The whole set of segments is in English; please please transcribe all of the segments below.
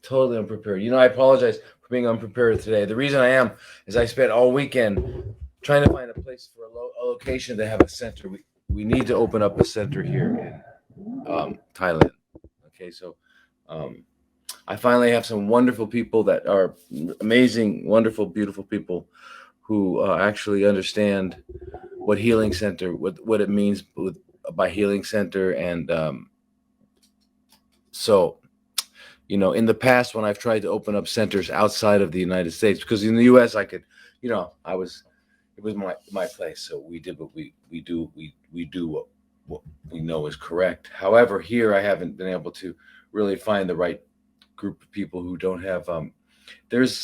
totally unprepared. I apologize for being unprepared today. The reason I am is I spent all weekend trying to find a place for a location to have a center. We need to open up a center here in Thailand. Okay, so um, I finally have some wonderful people that are amazing, wonderful, beautiful people who actually understand what healing center, what it means by healing center, and so in the past when I've tried to open up centers outside of the United States, because in the U.S. I could, it was my place, so we did what we do what we know is correct. However, here I haven't been able to really find the right group of people who don't have there's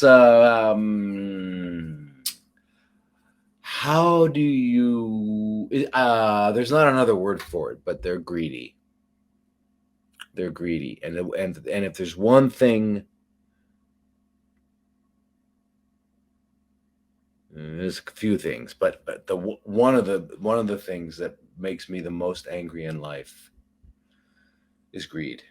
how do you there's not another word for it, but they're greedy. They're greedy, and if there's one thing, there's a few things, but the one of the things that makes me the most angry in life is greed.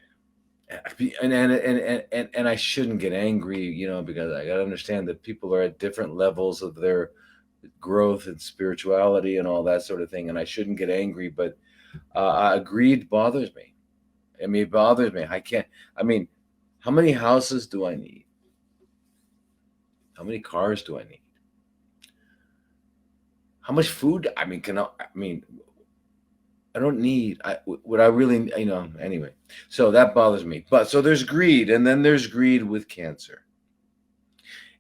And I shouldn't get angry, because I gotta understand that people are at different levels of their growth and spirituality and all that sort of thing, and I shouldn't get angry, but greed bothers me. I mean, it bothers me. I can't. I mean, how many houses do I need? How many cars do I need? How much food? I mean, I don't need. What I really, Anyway, so that bothers me. But so there's greed, and then there's greed with cancer.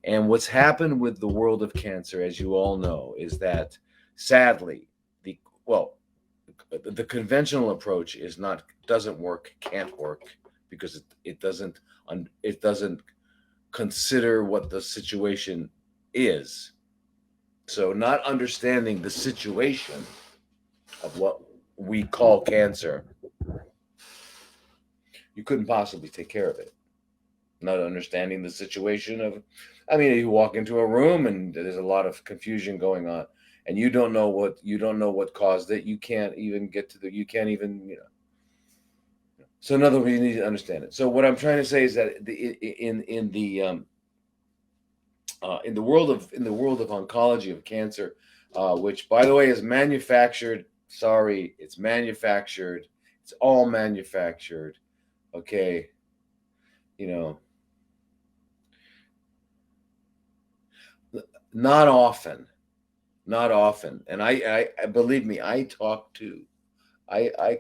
And what's happened with the world of cancer, as you all know, is that sadly, the conventional approach doesn't work, can't work, because it doesn't consider what the situation is. So not understanding the situation of what we call cancer, you couldn't possibly take care of it. Not understanding the situation of, you walk into a room and there's a lot of confusion going on, and you don't know what caused it. You can't even you can't even. So in other words, you need to understand it. So what I'm trying to say is that in the world of oncology of cancer, which by the way is manufactured. Sorry, it's manufactured. It's all manufactured. Okay, not often, and I believe me, I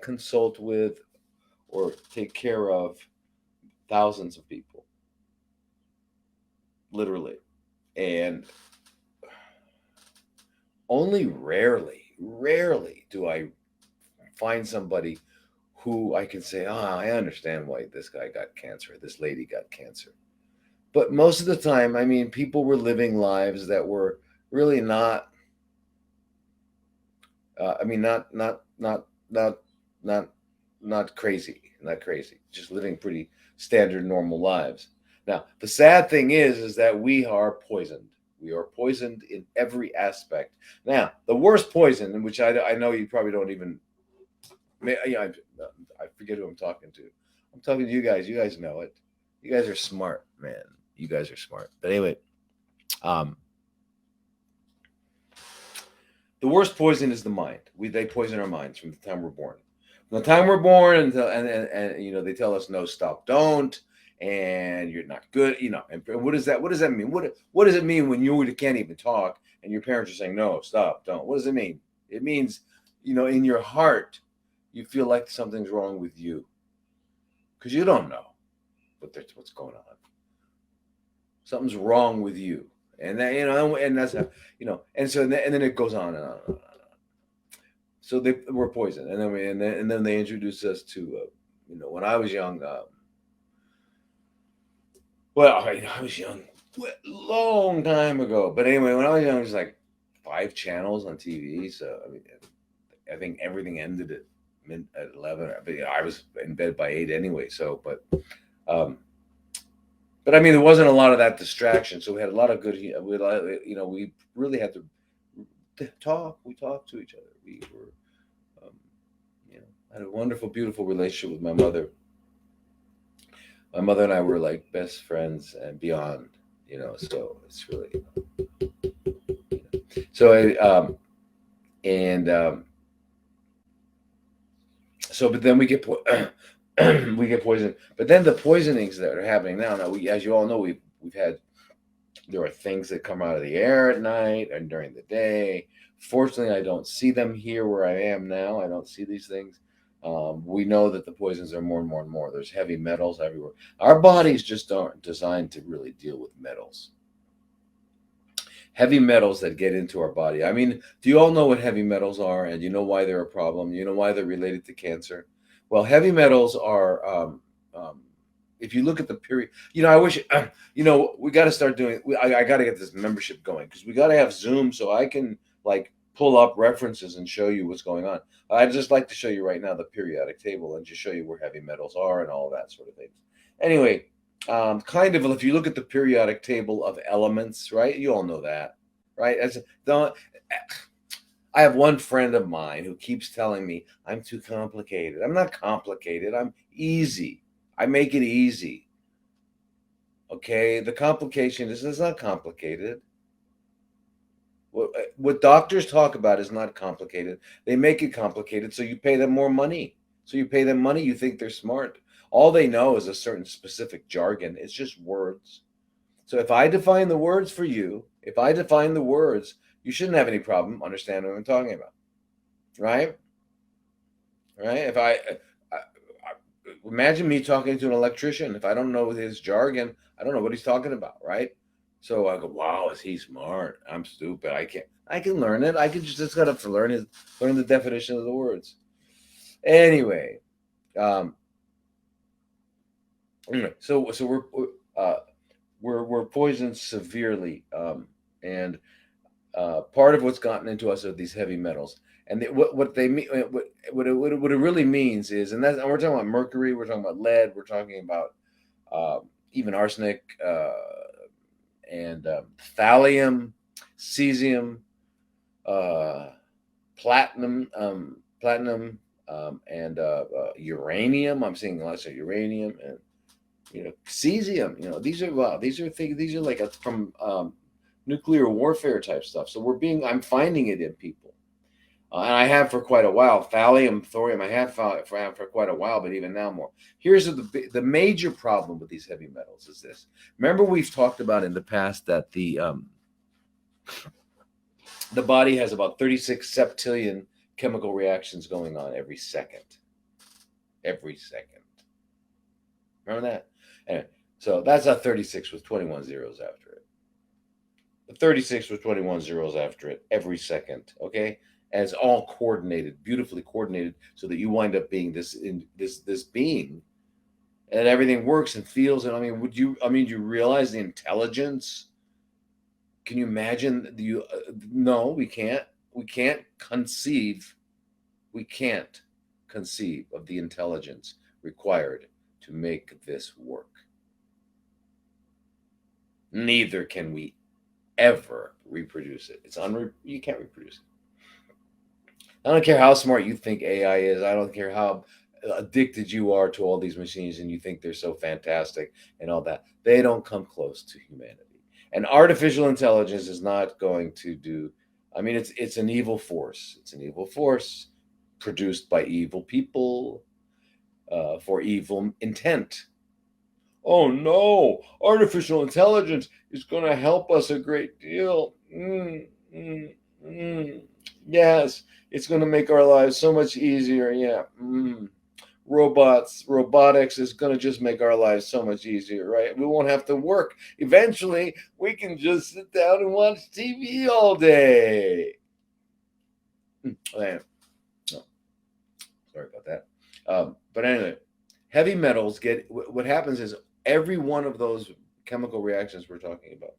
consult with or take care of thousands of people, literally, and only rarely do I find somebody who I can say, I understand why this guy got cancer, this lady got cancer. But most of the time, people were living lives that were really not. Not crazy, just living pretty standard, normal lives. Now, the sad thing is that we are poisoned. We are poisoned in every aspect. Now, the worst poison, in which I know you probably don't even, I forget who I'm talking to. I'm talking to you guys. You guys know it. You guys are smart, man. You guys are smart. But anyway, the worst poison is the mind. They poison our minds from the time we're born. From the time we're born, and they tell us no, stop, don't, and you're not good. And what does that mean? What does it mean when you can't even talk and your parents are saying no, stop, don't? What does it mean? It means, in your heart, you feel like something's wrong with you because you don't know what's going on. Something's wrong with you. And that, and that's how, and so and then it goes on and on and on. So they were poisoned, and then they introduced us to, when I was young. I was young, long time ago. But anyway, when I was young, it was like 5 channels on TV. So I think everything ended at 11. I was in bed by 8 anyway. So, but there wasn't a lot of that distraction. So we had a lot of good. We really had to talk. We talked to each other. We were, had a wonderful, beautiful relationship with my mother. My mother and I were like best friends and beyond, you know. So it's really so. And So, but then we get we get poisoned. But then the poisonings that are happening now. Now, as you all know, we've had there are things that come out of the air at night and during the day. Fortunately, I don't see them here where I am now. I don't see these things. We know that the poisons are more and more and more. There's heavy metals everywhere. Our bodies just aren't designed to really deal with metals. Heavy metals that get into our body. I mean, do you all know what heavy metals are, and you know why they're a problem? You know why they're related to cancer? Well, heavy metals are. If you look at the period, you know, I wish, you know, we got to start doing. I got to get this membership going because we got to have Zoom so I can like pull up references and show you what's going on. I'd just like to show you right now the periodic table and just show you where heavy metals are and all that sort of things. Anyway, kind of if you look at the periodic table of elements, right? You all know that, right? As the I have one friend of mine who keeps telling me I'm too complicated. I'm not complicated. I'm easy. I make it easy. Okay, the complication is it's not complicated. What doctors talk about is not complicated. They make it complicated so you pay them more money. So you pay them money, you think they're smart. All they know is a certain specific jargon. It's just words. So if I define the words for you, if I define the words, you shouldn't have any problem understanding what I'm talking about, right? Right? Imagine me talking to an electrician. If I don't know his jargon, I don't know what he's talking about, right? So I go, wow, is he smart? I'm stupid. I can't. I can learn it. I can just got to learn the definition of the words. Anyway, um, so uh, we're poisoned severely, and part of what's gotten into us are these heavy metals. And what they mean, what it really means is, and we're talking about mercury, we're talking about lead, we're talking about even arsenic and thallium, cesium, uh, platinum, and uranium. I'm seeing lots of uranium and cesium. These are things. These are like from nuclear warfare type stuff. So I'm finding it in people. And I have for quite a while. Thallium, thorium, I have found it for quite a while, but even now more. Here's the major problem with these heavy metals is this. Remember, we've talked about in the past that the body has about 36 septillion chemical reactions going on every second. Every second. Remember that? Anyway, so that's a 36 with 21 zeros after it. The 36 with 21 zeros after it every second. Okay, and it's all coordinated, beautifully coordinated, so that you wind up being this being, and everything works and feels. And I mean, do you realize the intelligence? Can you imagine? No, we can't. We can't conceive. We can't conceive of the intelligence required to make this work. Neither can we ever reproduce it. You can't reproduce it. I don't care how smart you think AI is. I don't care how addicted you are to all these machines and you think they're so fantastic and all that. They don't come close to humanity. And artificial intelligence is not going to do. I mean, it's an evil force. It's an evil force produced by evil people for evil intent. Oh no, artificial intelligence is going to help us a great deal. Yes, it's going to make our lives so much easier. Yeah. Robotics is going to just make our lives so much easier, right? We won't have to work. Eventually, we can just sit down and watch TV all day. Oh, sorry about that. But anyway, heavy metals what happens is every one of those chemical reactions we're talking about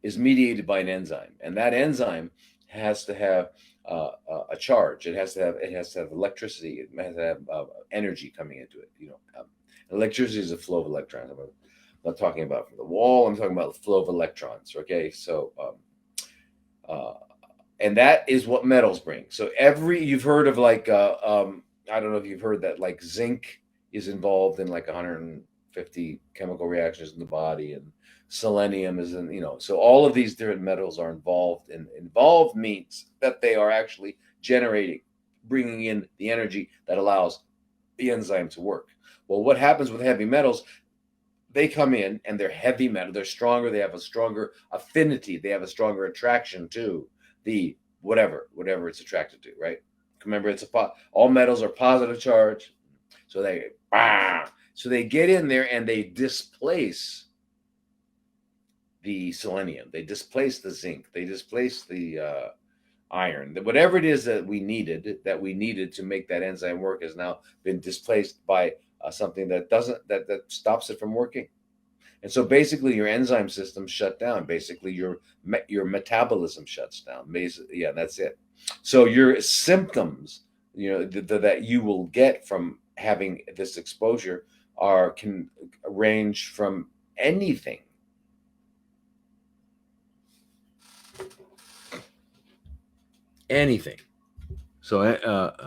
is mediated by an enzyme, and that enzyme has to have a charge. It has to have electricity. It has to have energy coming into it. Electricity is a flow of electrons. I'm not talking about from the wall. I'm talking about the flow of electrons. Okay, so and that is what metals bring. So you've heard of I don't know if you've heard that like zinc is involved in like 100 50 chemical reactions in the body, and selenium is in, so all of these different metals are involved. And involved means that they are actually generating, bringing in the energy that allows the enzyme to work. Well, what happens with heavy metals? They come in and they're heavy metal. They're stronger. They have a stronger affinity. They have a stronger attraction to the whatever it's attracted to, right? Remember, all metals are positive charge. So they get in there and they displace the selenium. They displace the zinc. They displace the iron. Whatever it is that we needed to make that enzyme work has now been displaced by something that stops it from working. And so basically your enzyme system shut down. Basically your metabolism shuts down. Basically, yeah, that's it. So your symptoms, that you will get from having this exposure can range from anything. Anything. So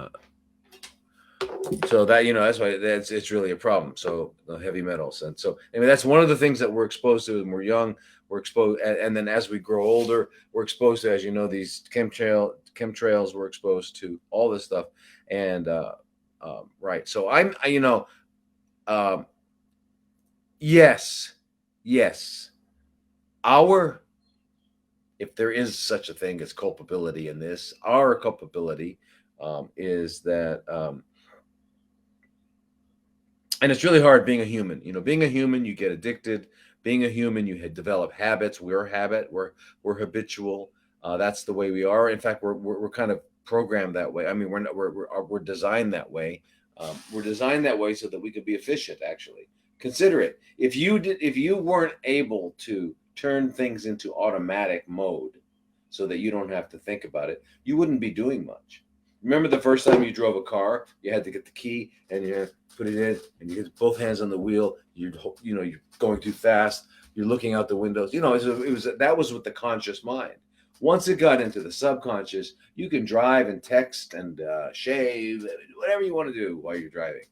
so that, that's why it's really a problem. So the heavy metals. And so that's one of the things that we're exposed to when we're young. We're exposed, and then as we grow older, we're exposed to, as you know, these chemtrails. We're exposed to all this stuff. And right. So yes, if there is such a thing as culpability in this, our culpability is that, and it's really hard being a human. Being a human, you get addicted. Being a human, you develop habits. We're habitual. That's the way we are. In fact, we're kind of programmed that way. I mean, we're designed that way. We're designed that way so that we could be efficient. Actually, consider it. If you weren't able to turn things into automatic mode so that you don't have to think about it, you wouldn't be doing much. Remember the first time you drove a car, you had to get the key and you put it in and you get both hands on the wheel. You're going too fast. You're looking out the windows. That was with the conscious mind. Once it got into the subconscious, you can drive and text and shave, whatever you want to do while you're driving.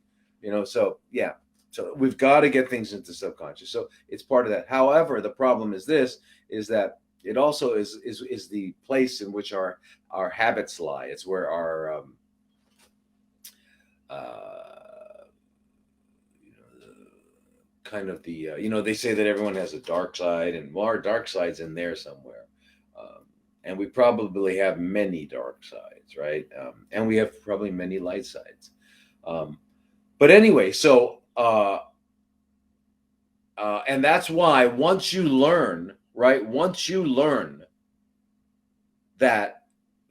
So yeah. So we've got to get things into subconscious. So it's part of that. However, the problem is that it also is the place in which our habits lie. It's where our kind of the they say that everyone has a dark side, and our dark side's in there somewhere. And we probably have many dark sides, right? And we have probably many light sides. But anyway, so and that's why once you learn that,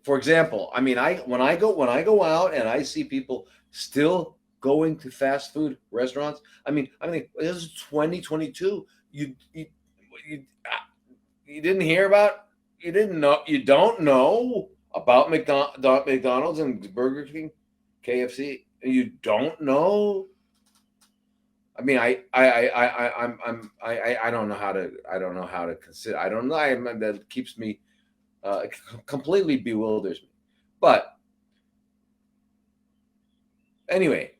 for example, I mean, when I go out and I see people still going to fast food restaurants, I mean, this is 2022. You didn't hear about, you don't know about McDonald's and Burger King, KFC. You don't know. I mean, I don't know how to consider. I don't know. That keeps me completely bewilders me. But anyway,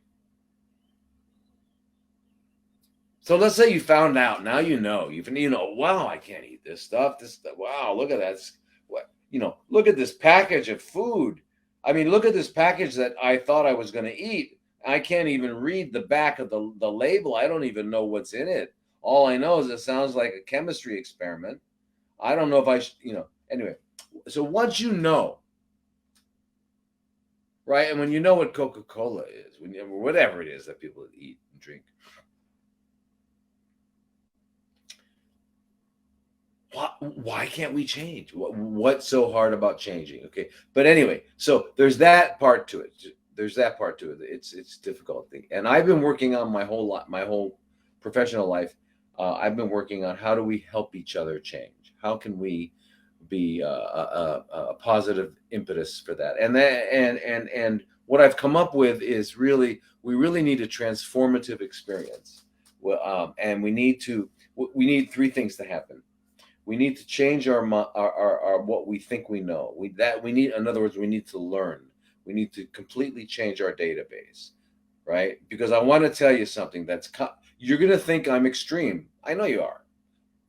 so let's say you found out. Now wow, I can't eat this stuff. Wow, look at that. Look at this package of food. I mean, look at this package that I thought I was going to eat. I can't even read the back of the label. I don't even know what's in it. All I know is it sounds like a chemistry experiment. I don't know if I should, anyway. So once you know, right? And when you know what Coca-Cola is, whatever it is that people eat and drink, why can't we change? What's so hard about changing? Okay. But anyway, so there's that part to it. It's difficult thing. And I've been working on my whole professional life. I've been working on how do we help each other change? How can we be a positive impetus for that? And what I've come up with is we really need a transformative experience. And we need three things to happen. We need to change our what we think we know. In other words, we need to learn. We need to completely change our database, right? Because I want to tell you something you're going to think I'm extreme. I know you are.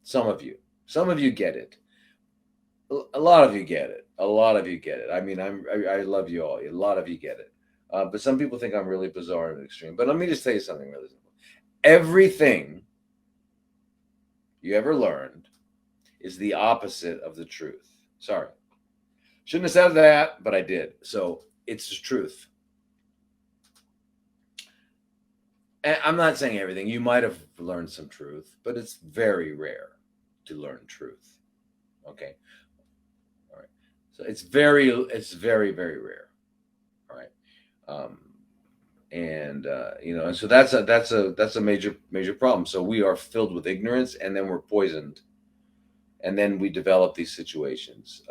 Some of you get it. A lot of you get it. A lot of you get it. I mean, I love you all. A lot of you get it. But some people think I'm really bizarre and extreme. But let me just tell you something really simple. Everything you ever learned is the opposite of the truth. Sorry. Shouldn't have said that, but I did. So it's the truth. And I'm not saying everything. You might have learned some truth, but it's very rare to learn truth. Okay. All right. So it's very, very rare. All right. And so that's a major problem. So we are filled with ignorance, and then we're poisoned, and then we develop these situations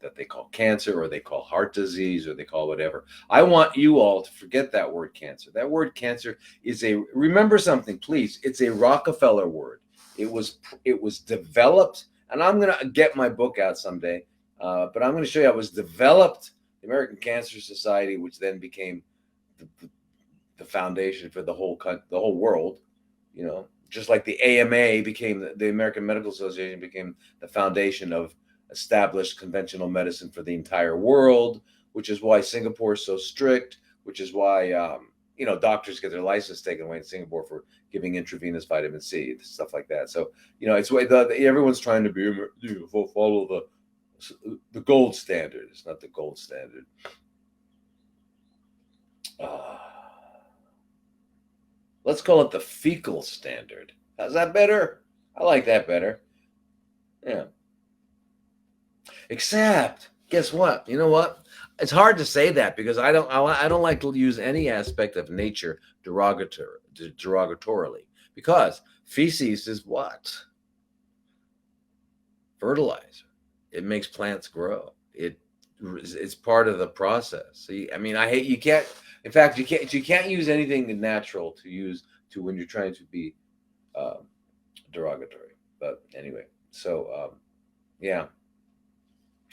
that they call cancer, or they call heart disease, or they call whatever. I want you all to forget that word cancer. That word cancer is remember something, please. It's a Rockefeller word. It was developed, and I'm gonna get my book out someday, but I'm gonna show you it was developed. The American Cancer Society, which then became the foundation for the whole world, just like the AMA became the American Medical Association became the foundation of established conventional medicine for the entire world, which is why Singapore is so strict, which is why doctors get their license taken away in Singapore for giving intravenous vitamin C, stuff like that. So it's why everyone's trying to follow the gold standard. It's not the gold standard. Let's call it the fecal standard. How's that better? I like that better. Yeah. Except, guess what? You know what? It's hard to say that because I don't like to use any aspect of nature derogatorily, because feces is what? Fertilizer. It makes plants grow. It's part of the process. See, I mean, you can't. In fact, you can't use anything natural to when you're trying to be derogatory. But anyway, so yeah.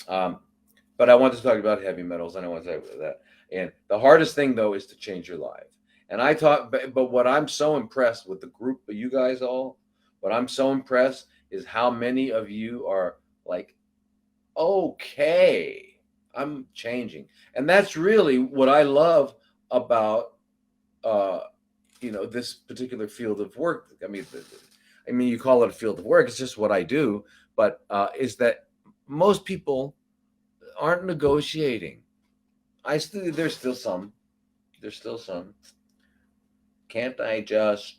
But I want to talk about heavy metals, and I want to talk about that. And the hardest thing, though, is to change your life. And I thought, but what I'm so impressed with the group of you guys all, what I'm so impressed is how many of you are like, okay, I'm changing. And that's really what I love about, this particular field of work. I mean, you call it a field of work. It's just what I do. But is that most people aren't negotiating. There's still some. Can't I just?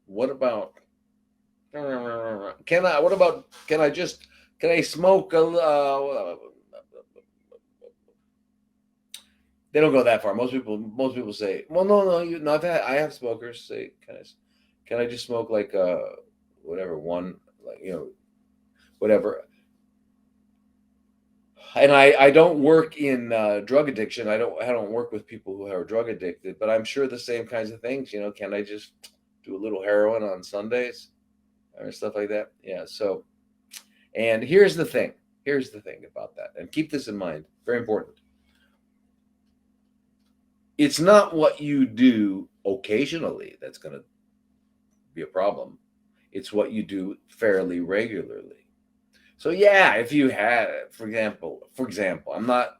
What about? Can I smoke a? They don't go that far. Most people say, well, no. I have smokers say, can I just smoke like whatever one, like whatever. And I don't work in drug addiction. I don't work with people who are drug addicted, but I'm sure the same kinds of things. Can I just do a little heroin on Sundays or stuff like that? Yeah. So, and here's the thing about that, and keep this in mind. Very important. It's not what you do occasionally that's going to be a problem. It's what you do fairly regularly. So yeah, if you had, for example, I'm not.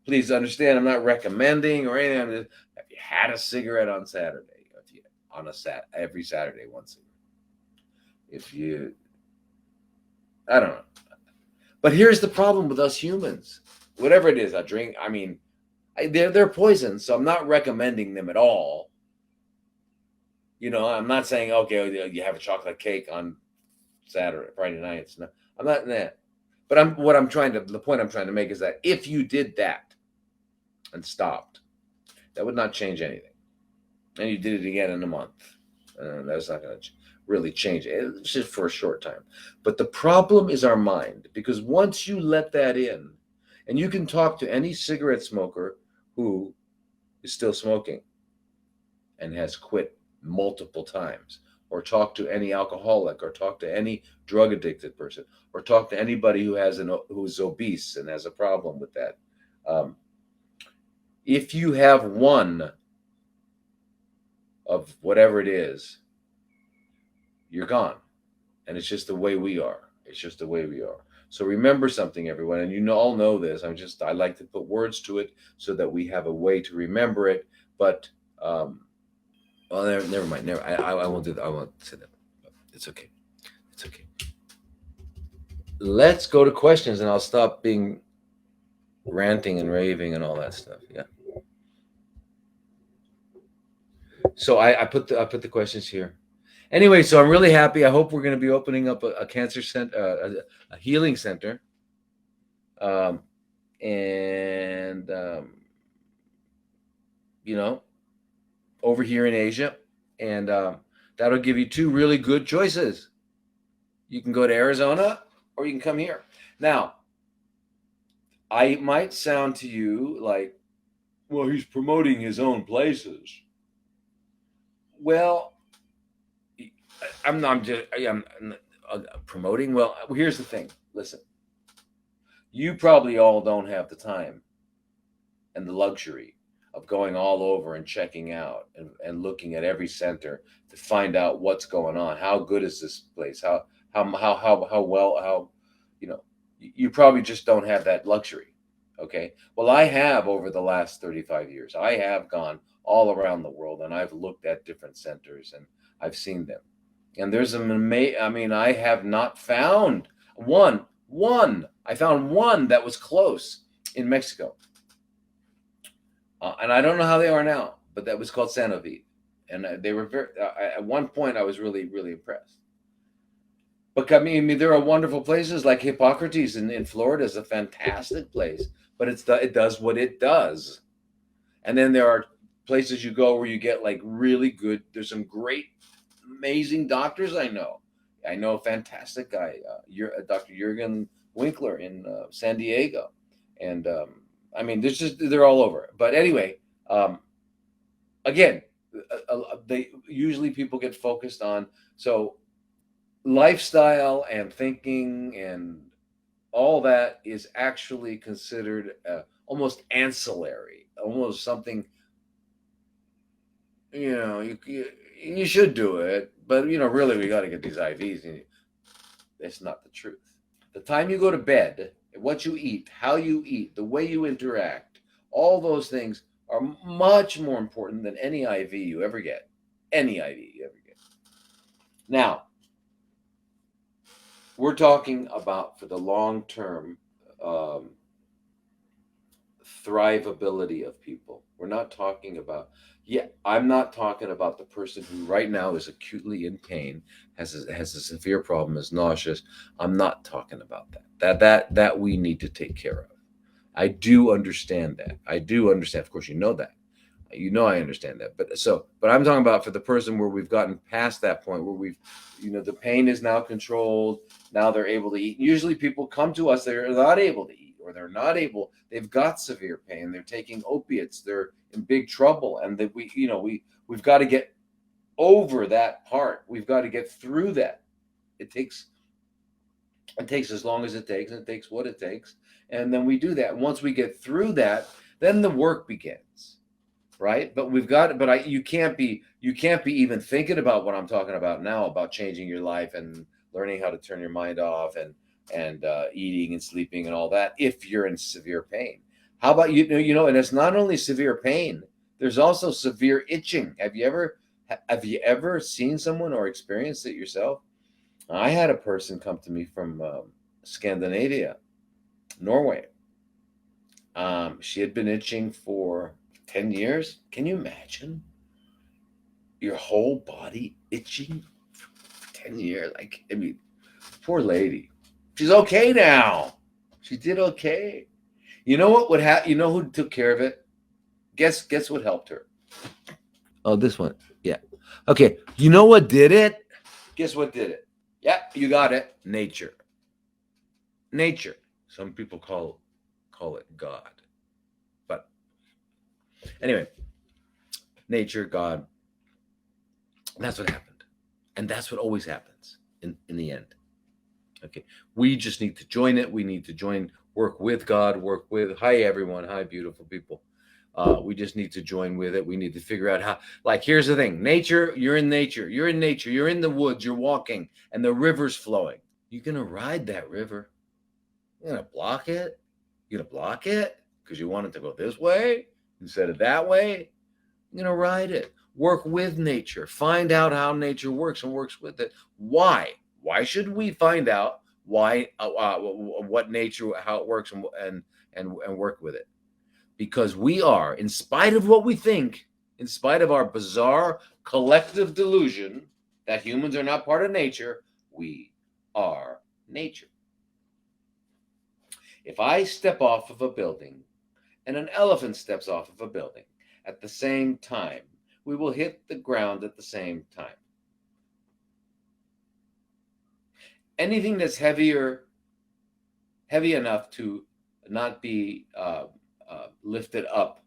Please understand, I'm not recommending or anything. If you had a cigarette on Saturday, every Saturday, one cigarette. I don't know. But here's the problem with us humans. Whatever it is, I drink. I mean, they're poison, so I'm not recommending them at all. I'm not saying, okay, you have a chocolate cake on Friday nights. No, I'm not in that. But the point I'm trying to make is that if you did that and stopped, that would not change anything. And you did it again in a month. That's not going to really change it. It's just for a short time. But the problem is our mind, because once you let that in, and you can talk to any cigarette smoker who is still smoking and has quit multiple times, or talk to any alcoholic, or talk to any drug addicted person, or talk to anybody who's obese and has a problem with that. If you have one of whatever it is, you're gone. And it's just the way we are. It's just the way we are. So remember something, everyone, and all know this. I like to put words to it so that we have a way to remember it. But well, never mind. I won't do that. I won't say that. It's okay. It's okay. Let's go to questions, and I'll stop being ranting and raving and all that stuff. Yeah. So I put the questions here. Anyway, so I'm really happy. I hope we're going to be opening up a cancer center, a healing center, and over here in Asia, and that'll give you two really good choices. You can go to Arizona, or you can come here. Now, I might sound to you like, well, he's promoting his own places. Well, I'm promoting. Well, here's the thing. Listen, you probably all don't have the time and the luxury of going all over and checking out and looking at every center to find out what's going on. How good is this place? How well, you probably just don't have that luxury. Okay. Well, I have over the last 35 years. I have gone all around the world, and I've looked at different centers, and I've seen them. And there's I have not found one. I found one that was close in Mexico. And I don't know how they are now, but that was called Sanofi. And they were very, at one point I was really, really impressed. But there are wonderful places like Hippocrates in Florida is a fantastic place, but it does what it does. And then there are places you go where you get like really good. There's some great, amazing doctors I know. I know a fantastic guy, Dr. Jürgen Winkler in San Diego, and they're all over. But anyway, again, they usually people get focused on lifestyle and thinking and all that is actually considered almost ancillary, almost something. You should do it, but really we got to get these IVs. That's not the truth. The time you go to bed, what you eat, how you eat, the way you interact, all those things are much more important than any IV you ever get. Any IV you ever get. Now, we're talking about for the long-term thrivability of people. We're not talking about, I'm not talking about the person who right now is acutely in pain, has a severe problem, is nauseous. I'm not talking about that. That we need to take care of. I do understand that. I do understand. Of course, you know that. I understand that. But I'm talking about for the person where we've gotten past that point where we've, the pain is now controlled. Now they're able to eat. Usually people come to us, they're not able to eat, or they're not able, they've got severe pain. They're taking opiates. They're in big trouble. And that we've got to get over that part. We've got to get through that. It takes as long as it takes, and it takes what it takes. And then we do that. And once we get through that, then the work begins. Right. But you can't be even thinking about what I'm talking about now, about changing your life and learning how to turn your mind off and eating and sleeping and all that if you're in severe pain. How about and it's not only severe pain, there's also severe itching. Have you ever seen someone or experienced it yourself? I had a person come to me from Scandinavia, Norway. She had been itching for 10 years. Can you imagine your whole body itching for 10 years? Poor lady. She's okay now. She did okay. You know what would happen? You know who took care of it? Guess what helped her? Oh, this one. Yeah. Okay. You know what did it? Guess what did it? Yeah, you got it. Nature. Some people call it God. But anyway, nature, God. That's what happened. And that's what always happens in the end. Okay. We just need to join it. We need to work with God, hi everyone. Hi, beautiful people. We just need to join with it. We need to figure out how. Like, here's the thing: nature. You're in nature. You're in nature. You're in the woods. You're walking, and the river's flowing. You're gonna ride that river. You're gonna block it. You're gonna block it because you want it to go this way instead of that way. You're gonna ride it. Work with nature. Find out how nature works and works with it. Why? Why should we find out why what nature, how it works, and work with it? Because we are, in spite of what we think, in spite of our bizarre collective delusion that humans are not part of nature, we are nature. If I step off of a building and an elephant steps off of a building at the same time, we will hit the ground at the same time. Anything that's heavy enough to not be lifted up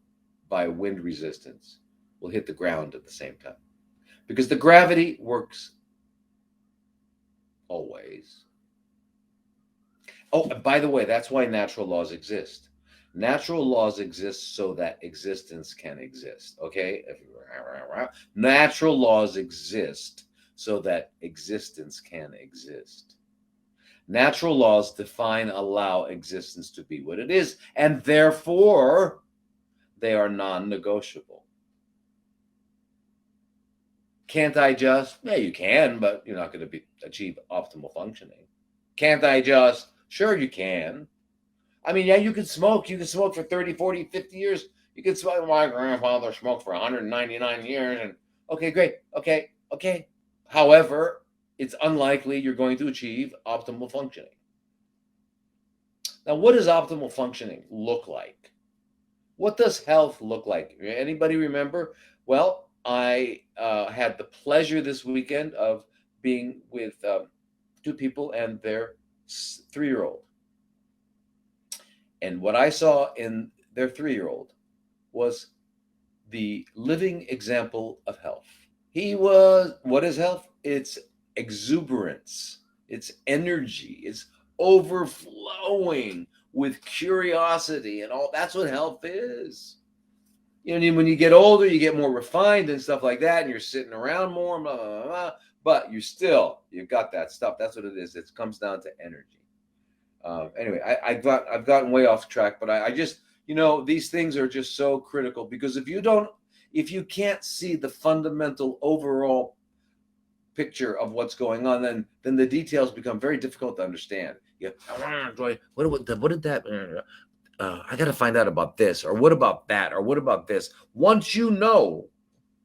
by wind resistance will hit the ground at the same time, because the gravity works always. Oh, and by the way, that's why natural laws exist. Natural laws exist so that existence can exist. Okay, natural laws exist so that existence can exist. Natural laws define, allow existence to be what it is, and therefore they are non-negotiable. Can't I just? Yeah, you can, but you're not going to achieve optimal functioning. Can't I just? Sure, you can. I mean, yeah, you can smoke. You can smoke for 30, 40, 50 years. You can smoke. My grandfather smoked for 199 years. And okay, great. Okay. However, it's unlikely you're going to achieve optimal functioning. Now, what does optimal functioning look like? What does health look like? Anybody remember? Well, I had the pleasure this weekend of being with two people and their 3-year-old. And what I saw in their 3-year-old was the living example of health. What is health? It's exuberance, it's energy, it's overflowing with curiosity and all. That's what health is. You know, when you get older, you get more refined and stuff like that, and you're sitting around more, blah, blah, blah, but you've got that stuff. That's what it is. It comes down to energy. Anyway, I've gotten way off track, but I just, these things are just so critical, because if you can't see the fundamental overall picture of what's going on, then the details become very difficult to understand. What did that? I got to find out about this, or what about that, or what about this? Once you know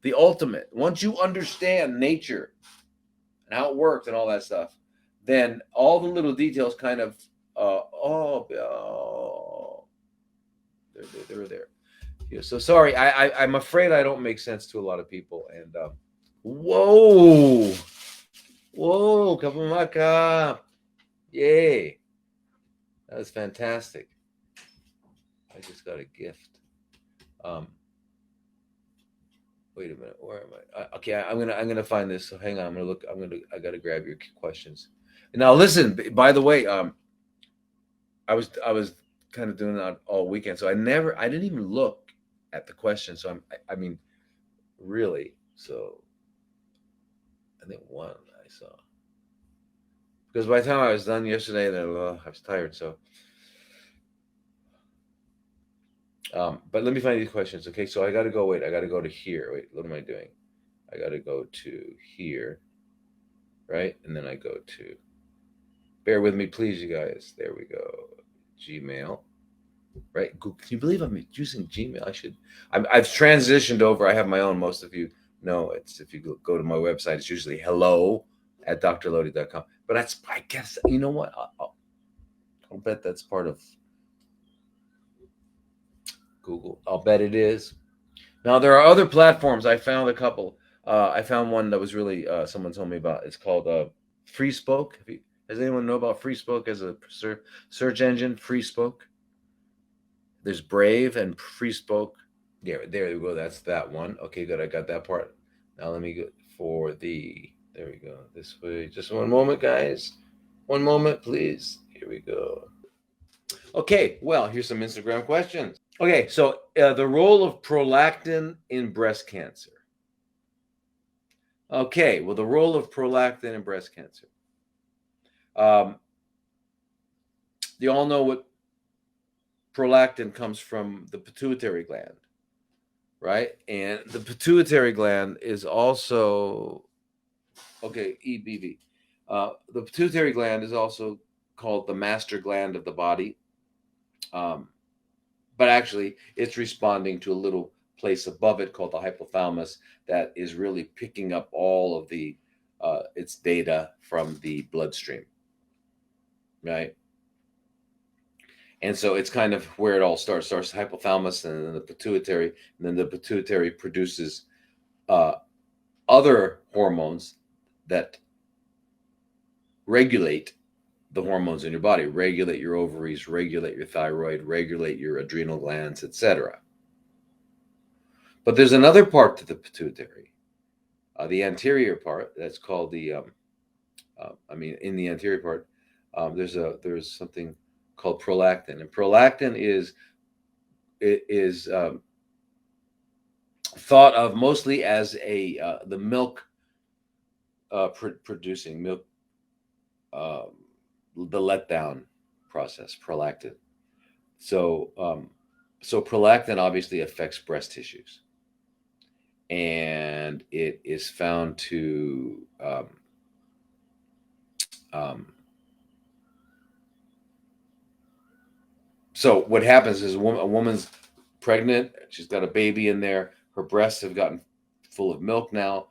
the ultimate, once you understand nature and how it works and all that stuff, then all the little details kind of they're there. Yeah, so sorry, I'm afraid I don't make sense to a lot of people. And whoa, Kapamaka, yay, that was fantastic. I just got a gift. Wait a minute, where am I? Okay, I'm gonna find this. So hang on, I'm gonna look. I gotta grab your questions. Now listen. By the way, I was kind of doing that all weekend, so I didn't even look at the question. So I mean, really. So I think one I saw, because by the time I was done yesterday, then I was tired. So, but let me find these questions. Okay, so I got to go. Wait, I got to go to here. Wait, what am I doing? I got to go to here, right? And then I go to. Bear with me, please, you guys. There we go. Gmail, right? Can you believe I'm using Gmail? I've transitioned over. I have my own. Most of you know it's, if you go to my website, it's usually hello@drlodi.com. But I guess, you know what? I'll bet that's part of Google. I'll bet it is. Now, there are other platforms. I found a couple. I found one that was really, someone told me about. It's called FreeSpoke. Does anyone know about FreeSpoke as a search engine? FreeSpoke. There's Brave and FreeSpoke. Yeah, there we go. That's that one. Okay, good. I got that part. Now let me go for there we go. This way. Just one moment, guys. One moment, please. Here we go. Okay, well, here's some Instagram questions. Okay, so the role of prolactin in breast cancer. Okay, well, the role of prolactin in breast cancer. Um, you all know what prolactin comes from the pituitary gland, right? And the pituitary gland is also, okay, EBV. The pituitary gland is also called the master gland of the body. But actually, it's responding to a little place above it called the hypothalamus that is really picking up all of the its data from the bloodstream, right? And so it's kind of where it all starts hypothalamus and then the pituitary, and then the pituitary produces uh, other hormones that regulate the hormones in your body, regulate your ovaries, regulate your thyroid, regulate your adrenal glands, etc. But there's another part to the pituitary, the anterior part, that's called the in the anterior part, there's something called prolactin, and prolactin is thought of mostly as a the milk producing milk, the letdown process, prolactin. So prolactin obviously affects breast tissues, and it is found to um, so what happens is a woman's pregnant, she's got a baby in there, her breasts have gotten full of milk now,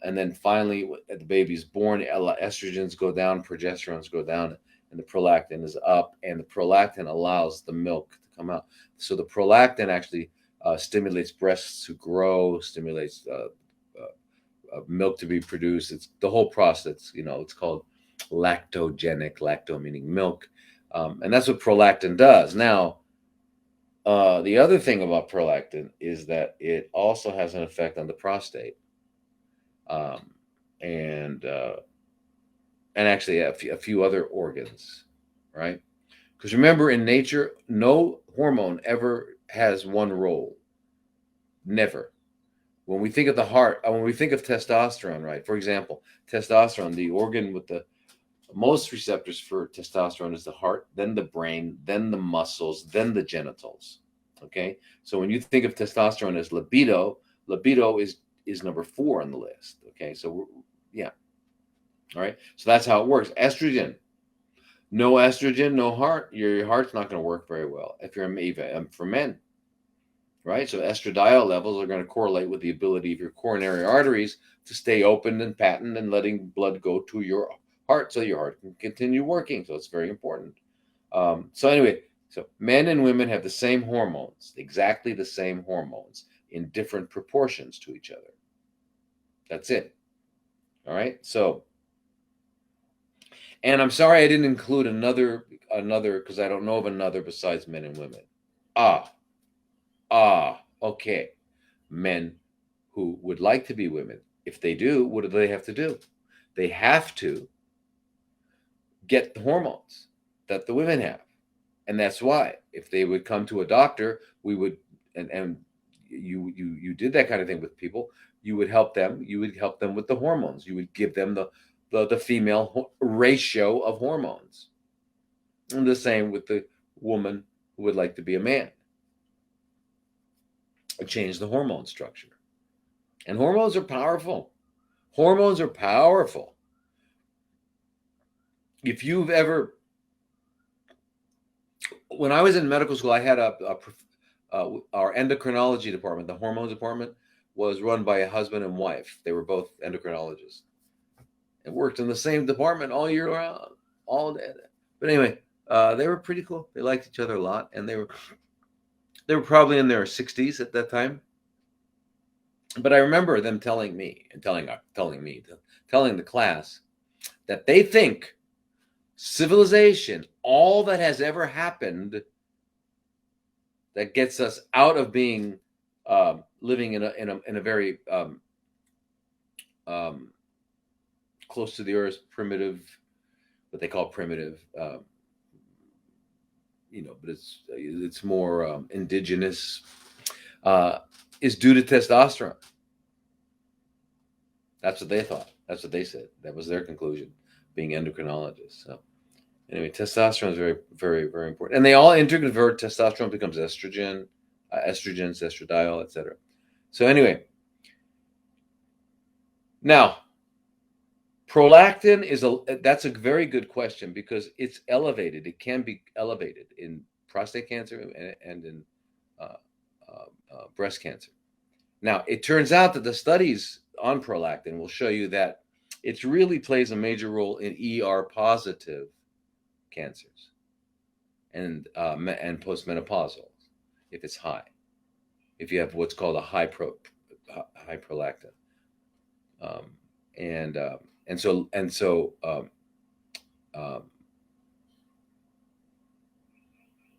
and then finally the baby's born, estrogens go down, progesterones go down, and the prolactin is up, and the prolactin allows the milk to come out. So the prolactin actually stimulates breasts to grow, stimulates milk to be produced. It's the whole process. It's called lactogenic, lacto meaning milk, and that's what prolactin does. Now, the other thing about prolactin is that it also has an effect on the prostate, um, and actually a few other organs, right? Because remember, in nature, no hormone ever has one role. Never. When we think of the heart, when we think of testosterone, right? For example, testosterone, the organ with the most receptors for testosterone is the heart, then the brain, then the muscles, then the genitals. Okay, so when you think of testosterone as libido is number 4 on the list. Okay, so yeah, all right. So that's how it works. Estrogen, no estrogen, no heart. Your heart's not going to work very well if you're for men, right? So estradiol levels are going to correlate with the ability of your coronary arteries to stay open and patent and letting blood go to your heart so your heart can continue working. So it's very important. So anyway, so men and women have the same hormones, exactly the same hormones in different proportions to each other. That's it. All right. So, and I'm sorry I didn't include another because I don't know of another besides men and women. Ah, okay. Men who would like to be women. If they do, what do they have to do? They have to get the hormones that the women have. And that's why if they would come to a doctor, we would, and you did that kind of thing with people, you would help them with the hormones. You would give them the female ratio of hormones. And the same with the woman who would like to be a man. Change the hormone structure. And hormones are powerful. Hormones are powerful. If you've ever, when I was in medical school, I had our endocrinology department, the hormones department, was run by a husband and wife. They were both endocrinologists and worked in the same department all year round, all day. But anyway, they were pretty cool. They liked each other a lot, and they were probably in their 60s at that time. But I remember them telling me and telling the class that they think civilization, all that has ever happened that gets us out of being living in a very close to the earth, primitive, what they call primitive, but it's more indigenous, is due to testosterone. That's what they thought. That's what they said. That was their conclusion, being endocrinologists. So anyway, testosterone is very, very, very important, and they all interconvert. Testosterone becomes estrogen, estrogens, estradiol, etc. So anyway, now prolactin that's a very good question because it's elevated. It can be elevated in prostate cancer and in breast cancer. Now, it turns out that the studies on prolactin will show you that it really plays a major role in ER positive cancers and postmenopausal if it's high. If you have what's called a high prolactin,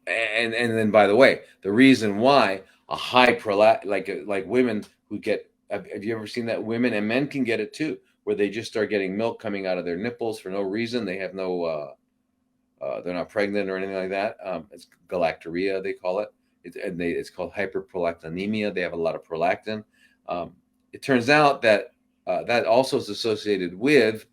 and then by the way, the reason why a high prolactin, like women who get, have you ever seen that? Women and men can get it too, where they just start getting milk coming out of their nipples for no reason. They have no, they're not pregnant or anything like that. It's galactorrhea, they call it. It's called hyperprolactinemia. They have a lot of prolactin. It turns out that that also is associated with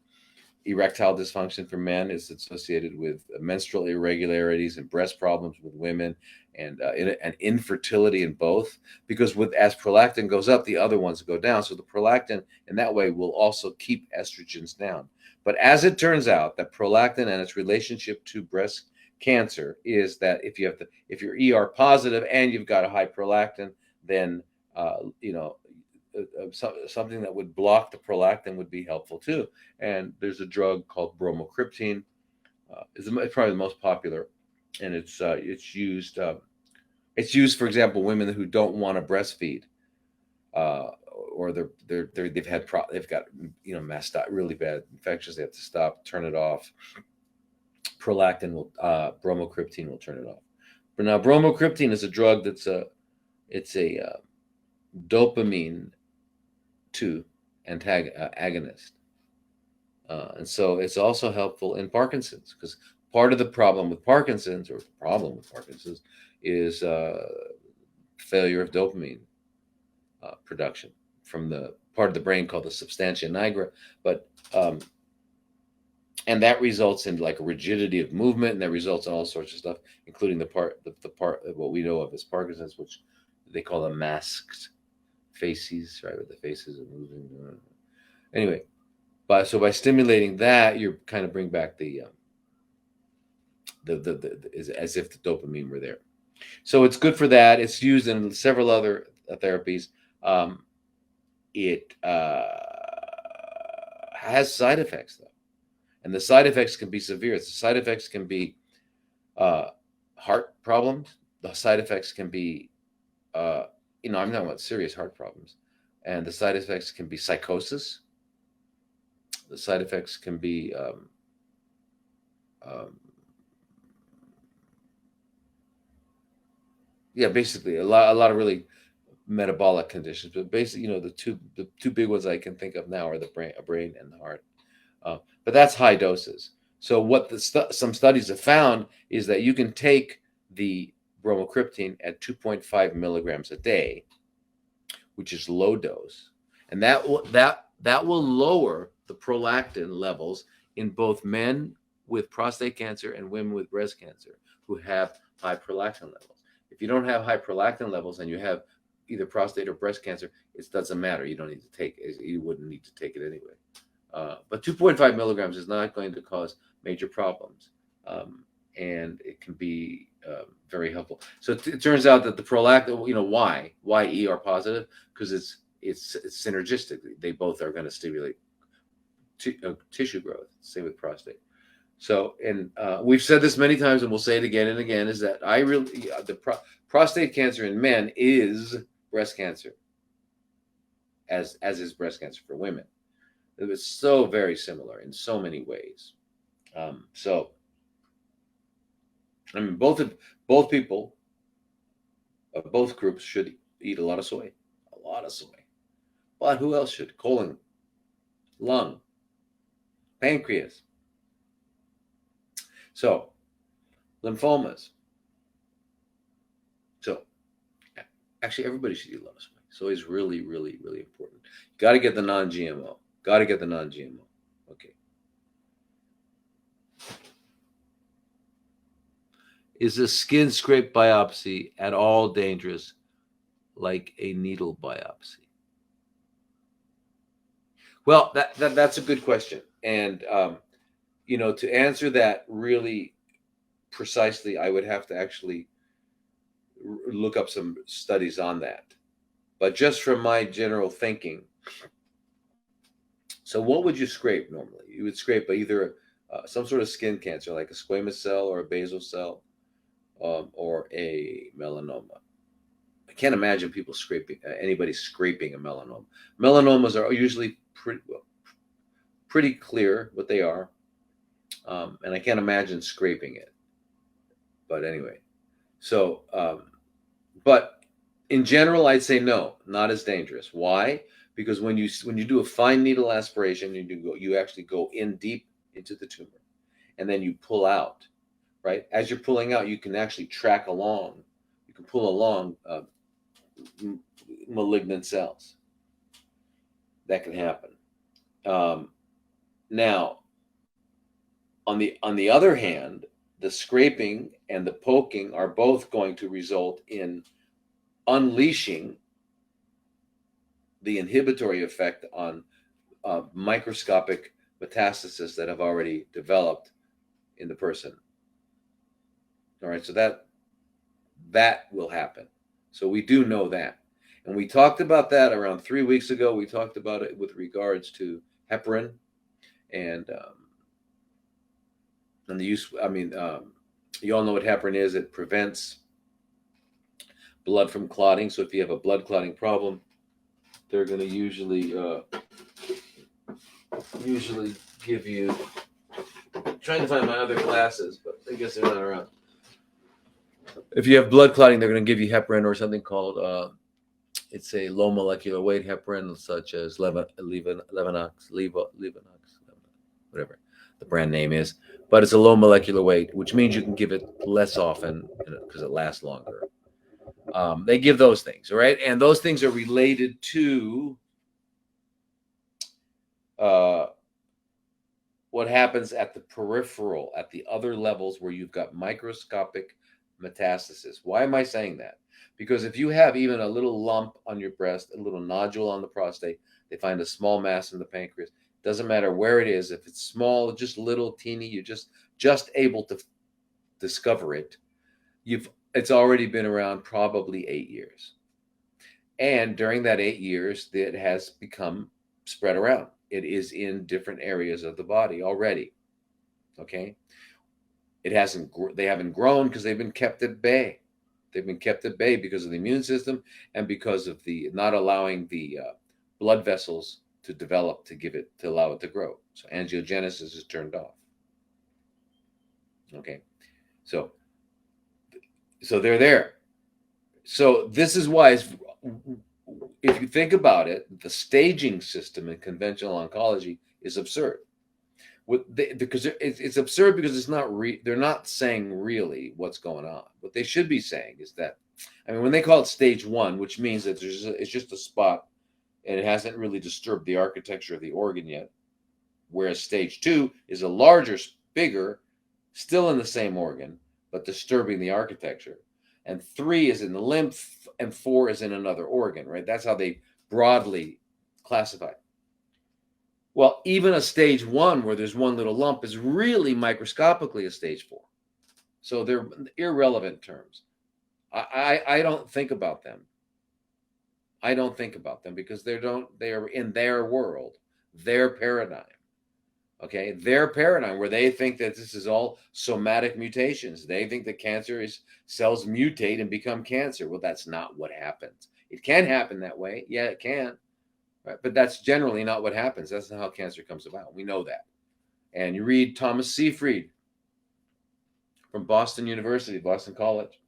erectile dysfunction for men. Is associated with menstrual irregularities and breast problems with women, and infertility in both. Because as prolactin goes up, the other ones go down. So the prolactin in that way will also keep estrogens down. But as it turns out, that prolactin and its relationship to breast cancer is that if you're ER positive and you've got a high prolactin, then something that would block the prolactin would be helpful too. And there's a drug called bromocriptine. It's probably the most popular, and it's used. It's used, for example, women who don't want to breastfeed, or they've got really bad infections. They have to stop, turn it off. Bromocriptine will turn it off. But now bromocriptine is a drug it's a dopamine 2 agonist, and so it's also helpful in Parkinson's, because part of the problem with Parkinson's is failure of dopamine production from the part of the brain called the substantia nigra, and that results in like a rigidity of movement, and that results in all sorts of stuff, including the part of what we know of as Parkinson's, which they call the masked faces, right? Where the faces are moving. Anyway, by stimulating that, you kind of bring back the as if the dopamine were there. So it's good for that. It's used in several other therapies. It has side effects though, and the side effects can be severe. The side effects can be heart problems. The side effects can be I'm talking about serious heart problems, and the side effects can be psychosis. The side effects can be basically a lot of really metabolic conditions. But basically, the two big ones I can think of now are the brain and the heart. But that's high doses. So what some studies have found is that you can take the bromocriptine at 2.5 milligrams a day, which is low dose, and that will lower the prolactin levels in both men with prostate cancer and women with breast cancer who have high prolactin levels. If you don't have high prolactin levels and you have either prostate or breast cancer, it doesn't matter. You don't need to take it. You wouldn't need to take it anyway. But 2.5 milligrams is not going to cause major problems, and it can be very helpful. So it turns out that the prolactin, why ER positive? Because it's synergistic. They both are going to stimulate tissue growth. Same with prostate. So, and we've said this many times, and we'll say it again and again, is that prostate cancer in men is breast cancer, as is breast cancer for women. It was so very similar in so many ways. So, I mean, both people of both groups should eat a lot of soy. But who else should? Colon, lung, pancreas. So, lymphomas, Actually, everybody should eat lotus whey. So it's really, really, really important. Got to get the non-GMO. Got to get the non-GMO. Okay. Is a skin scrape biopsy at all dangerous, like a needle biopsy? Well, that's a good question, and to answer that really precisely, I would have to actually look up some studies on that. But just from my general thinking, so what would you scrape normally? You would scrape either some sort of skin cancer, like a squamous cell or a basal cell, or a melanoma. I can't imagine people anybody scraping a melanoma. Melanomas are usually pretty clear what they are, and I can't imagine scraping it. But anyway, so but in general, I'd say no, not as dangerous. Why? Because when you do a fine needle aspiration, you actually go in deep into the tumor, and then you pull out. Right as you're pulling out, you can actually track along. You can pull along malignant cells. That can happen. Now, on the other hand, the scraping and the poking are both going to result in unleashing the inhibitory effect on microscopic metastases that have already developed in the person. All right, so that will happen. So we do know that. And we talked about that around 3 weeks ago. We talked about it with regards to heparin and the use. I mean, you all know what heparin is. It prevents blood from clotting. So if you have a blood clotting problem, they're going to usually give you. I'm trying to find my other glasses, but I guess they're not around. If you have blood clotting, they're going to give you heparin or something called it's a low molecular weight heparin, such as Levinox, whatever the brand name is. But it's a low molecular weight, which means you can give it less often because it lasts longer. They give those things, all right? And those things are related to what happens at the peripheral, at the other levels where you've got microscopic metastasis. Why am I saying that? Because if you have even a little lump on your breast, a little nodule on the prostate, they find a small mass in the pancreas. Doesn't matter where it is. If it's small, just little teeny, you're just able to discover it. It's already been around probably 8 years. And during that 8 years, it has become spread around. It is in different areas of the body already. Okay? They haven't grown because they've been kept at bay. They've been kept at bay because of the immune system and because of the not allowing the blood vessels to develop to allow it to grow. So angiogenesis is turned off. Okay, so they're there. So this is why, if you think about it, the staging system in conventional oncology is absurd. Because it's absurd because it's not they're not saying really what's going on. What they should be saying is that, I mean, when they call it stage 1, which means that it's just a spot and it hasn't really disturbed the architecture of the organ yet, whereas stage 2 is a larger, bigger, still in the same organ, but disturbing the architecture. And 3 is in the lymph and 4 is in another organ, right? That's how they broadly classify it. Well, even a stage 1 where there's one little lump is really microscopically a stage 4. So they're irrelevant terms. I don't think about them. I don't think about them because they are in their world, their paradigm. Okay, their paradigm where they think that this is all somatic mutations. They think that cells mutate and become cancer. Well, that's not what happens. It can happen that way. Yeah, it can. Right? But that's generally not what happens. That's not how cancer comes about. We know that. And you read Thomas Seyfried from Boston University, Boston College.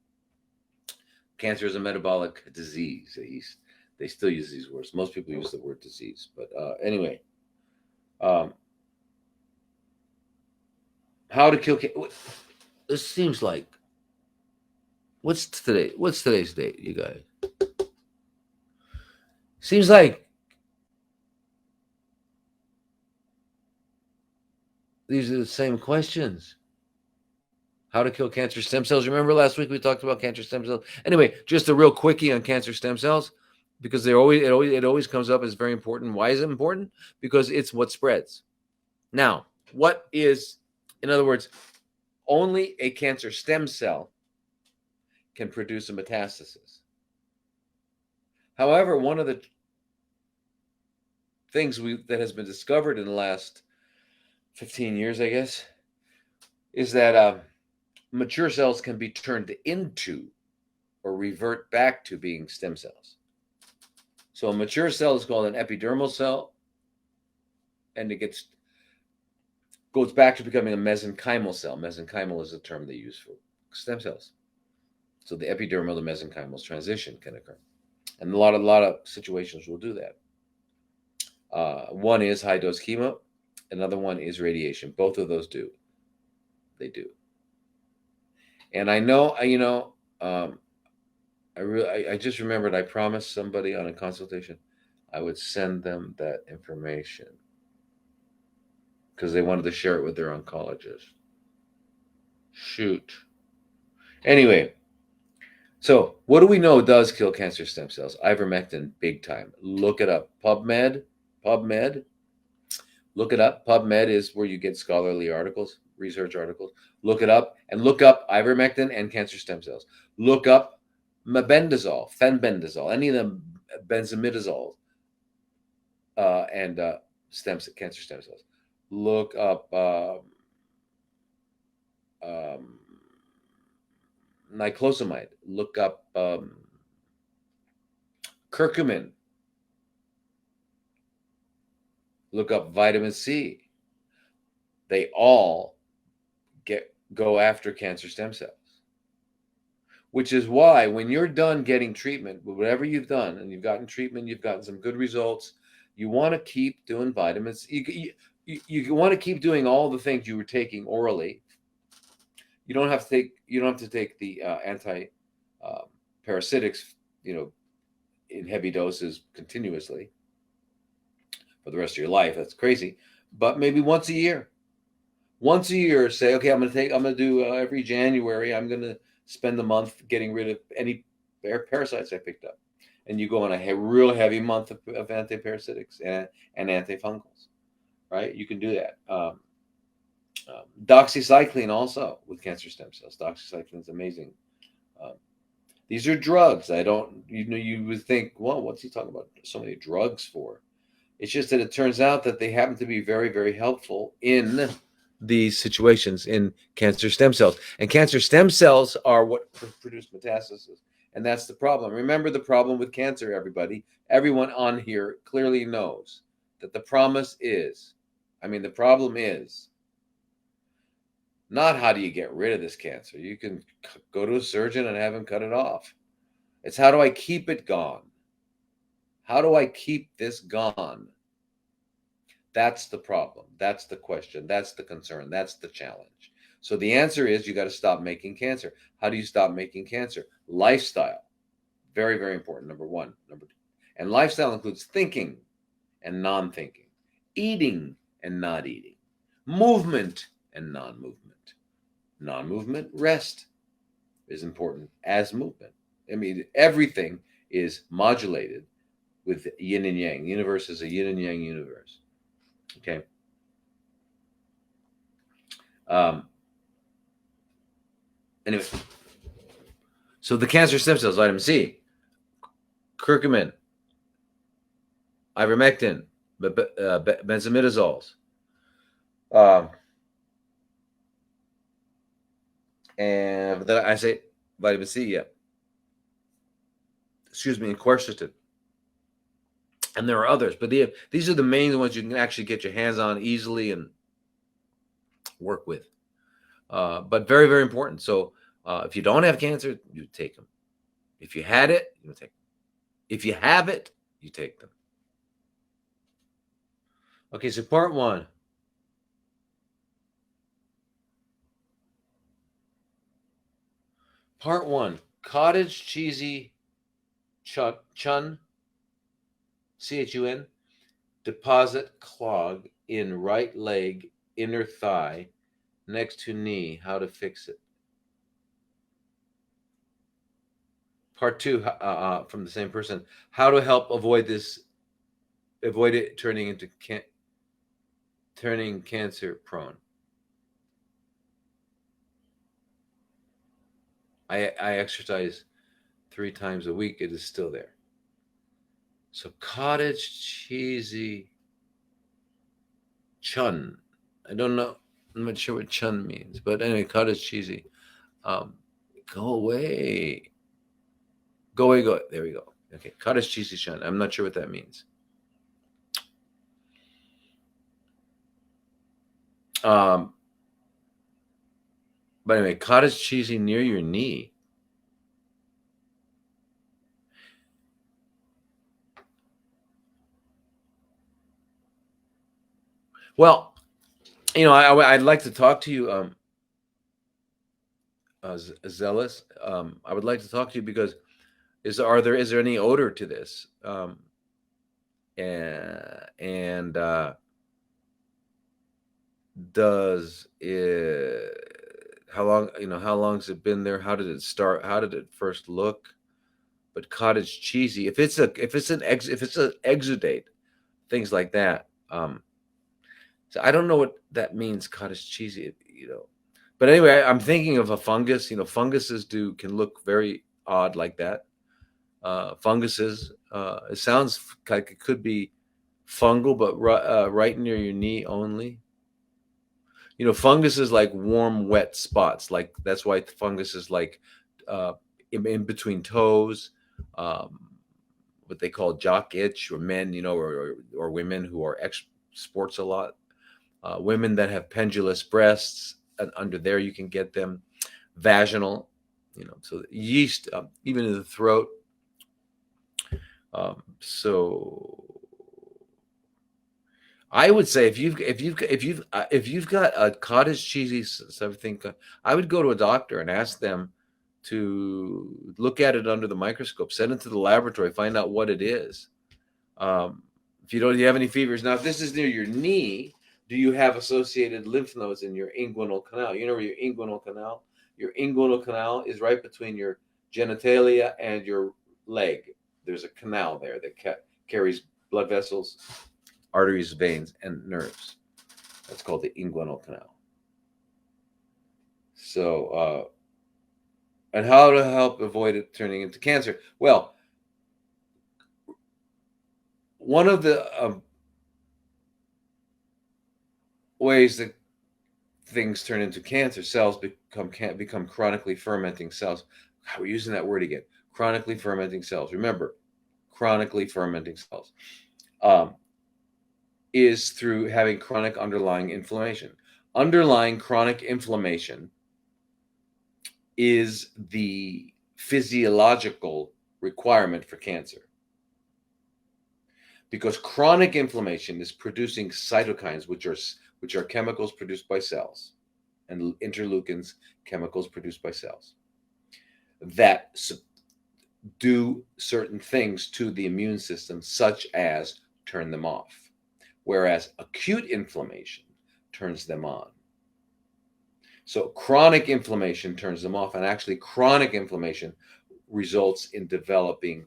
Cancer is a metabolic disease. They still use these words. Most people use the word disease. But anyway, how to kill cancer. This seems like, what's today's date, you guys? Seems like these are the same questions. How to kill cancer stem cells. Remember last week we talked about cancer stem cells? Anyway, just a real quickie on cancer stem cells, because it always comes up as very important. Why is it important? Because it's what spreads. Now, what is, in other words, only a cancer stem cell can produce a metastasis. However, one of the things that has been discovered in the last 15 years, I guess, is that mature cells can be turned into or revert back to being stem cells. So a mature cell is called an epidermal cell, and it goes back to becoming a mesenchymal cell. Mesenchymal is a term they use for stem cells. So the epidermal to mesenchymal transition can occur, and a lot of situations will do that. One is high dose chemo, another one is radiation. Both of those do. They do. And I know, I just remembered I promised somebody on a consultation I would send them that information because they wanted to share it with their oncologist. Shoot. Anyway, so what do we know does kill cancer stem cells? Ivermectin, big time. Look it up. PubMed. Look it up. PubMed is where you get scholarly articles, research articles. Look it up and look up ivermectin and cancer stem cells. Look up mebendazole, fenbendazole, any of them benzimidazoles, and cancer stem cells. Look up niclosamide. Look up curcumin. Look up vitamin C. They all go after cancer stem cells. Which is why when you're done getting treatment, whatever you've done, and you've gotten treatment, you've gotten some good results, you want to keep doing vitamins. You want to keep doing all the things you were taking orally. You don't have to take the anti parasitics, in heavy doses continuously for the rest of your life. That's crazy. But maybe once a year. Once a year, say, okay, I'm going to do every January, I'm going to spend the month getting rid of any parasites I picked up. And you go on a real heavy month of antiparasitics and antifungals, right? You can do that. Doxycycline also with cancer stem cells. Doxycycline is amazing. These are drugs. You would think, well, what's he talking about so many drugs for? It's just that it turns out that they happen to be very, very helpful in these situations in cancer stem cells. And cancer stem cells are what produce metastasis. And that's the problem. Remember the problem with cancer, everybody. Everyone on here clearly knows that the problem is not how do you get rid of this cancer. You can go to a surgeon and have him cut it off. It's how do I keep it gone? How do I keep this gone? That's the problem. That's the question. That's the concern. That's the challenge. So the answer is you got to stop making cancer. How do you stop making cancer? Lifestyle. Very, very important. Number one. Number two. And lifestyle includes thinking and non-thinking, eating and not eating, movement and non-movement. Non-movement, rest is important as movement. I mean, everything is modulated with yin and yang. The universe is a yin and yang universe. Okay. Anyway, so the cancer stem cells, vitamin C, curcumin, ivermectin, benzimidazoles, and then I say vitamin C, yeah. Excuse me, and quercetin. And there are others, but these are the main ones you can actually get your hands on easily and work with. But very, very important. So if you don't have cancer, you take them. If you had it, you take them. If you have it, you take them. Okay, so part one. Part one, cottage cheesy chun CHUN, deposit clog in right leg, inner thigh, next to knee. How to fix it? Part two from the same person. How to help avoid this? Avoid it turning cancer prone. I exercise 3 times a week. It is still there. So cottage cheesy chun. I don't know. I'm not sure what chun means, but anyway, cottage cheesy. Um, go away. Go away. Go. There we go. Okay, cottage cheesy chun. I'm not sure what that means. But anyway, cottage cheesy near your knee. Well, I'd like to talk to you, Zealous. I would like to talk to you because is there any odor to this? And does it, how long has it been there? How did it start? How did it first look? But cottage cheesy, if it's an exudate, things like that. So I don't know what that means, cottage cheesy. But anyway, I'm thinking of a fungus. Funguses can look very odd like that. Funguses. It sounds like it could be fungal, but right near your knee only. Fungus is like warm, wet spots. Like that's why fungus is like in between toes, what they call jock itch, or men, or women who are sports a lot. Women that have pendulous breasts, and under there you can get them. Vaginal, so yeast, even in the throat. So I would say if you've got a cottage cheesy something, I would go to a doctor and ask them to look at it under the microscope, send it to the laboratory, find out what it is. If you have any fevers. Now, if this is near your knee, do you have associated lymph nodes in your inguinal canal? You know where your inguinal canal? Your inguinal canal is right between your genitalia and your leg. There's a canal there that carries blood vessels, arteries, veins, and nerves. That's called the inguinal canal. So, and how to help avoid it turning into cancer? Well, one of the ways that things turn into cancer, cells become chronically fermenting cells. We're using that word again. Chronically fermenting cells. Remember, chronically fermenting cells. Is through having chronic underlying inflammation. Underlying chronic inflammation is the physiological requirement for cancer. Because chronic inflammation is producing cytokines, which are chemicals produced by cells, and interleukins, chemicals produced by cells, that do certain things to the immune system, such as turn them off. Whereas acute inflammation turns them on. So chronic inflammation turns them off, and actually chronic inflammation results in developing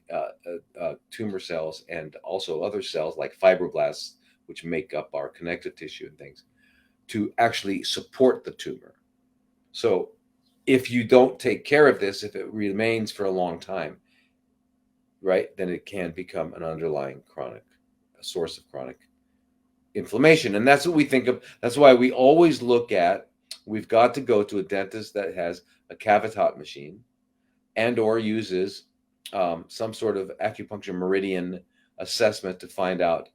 tumor cells and also other cells like fibroblasts, which make up our connective tissue and things, to actually support the tumor. So if you don't take care of this, if it remains for a long time, right, then it can become an underlying a source of chronic inflammation. And that's what we think of. That's why we always look at, we've got to go to a dentist that has a cavitat machine and or uses some sort of acupuncture meridian assessment to find out,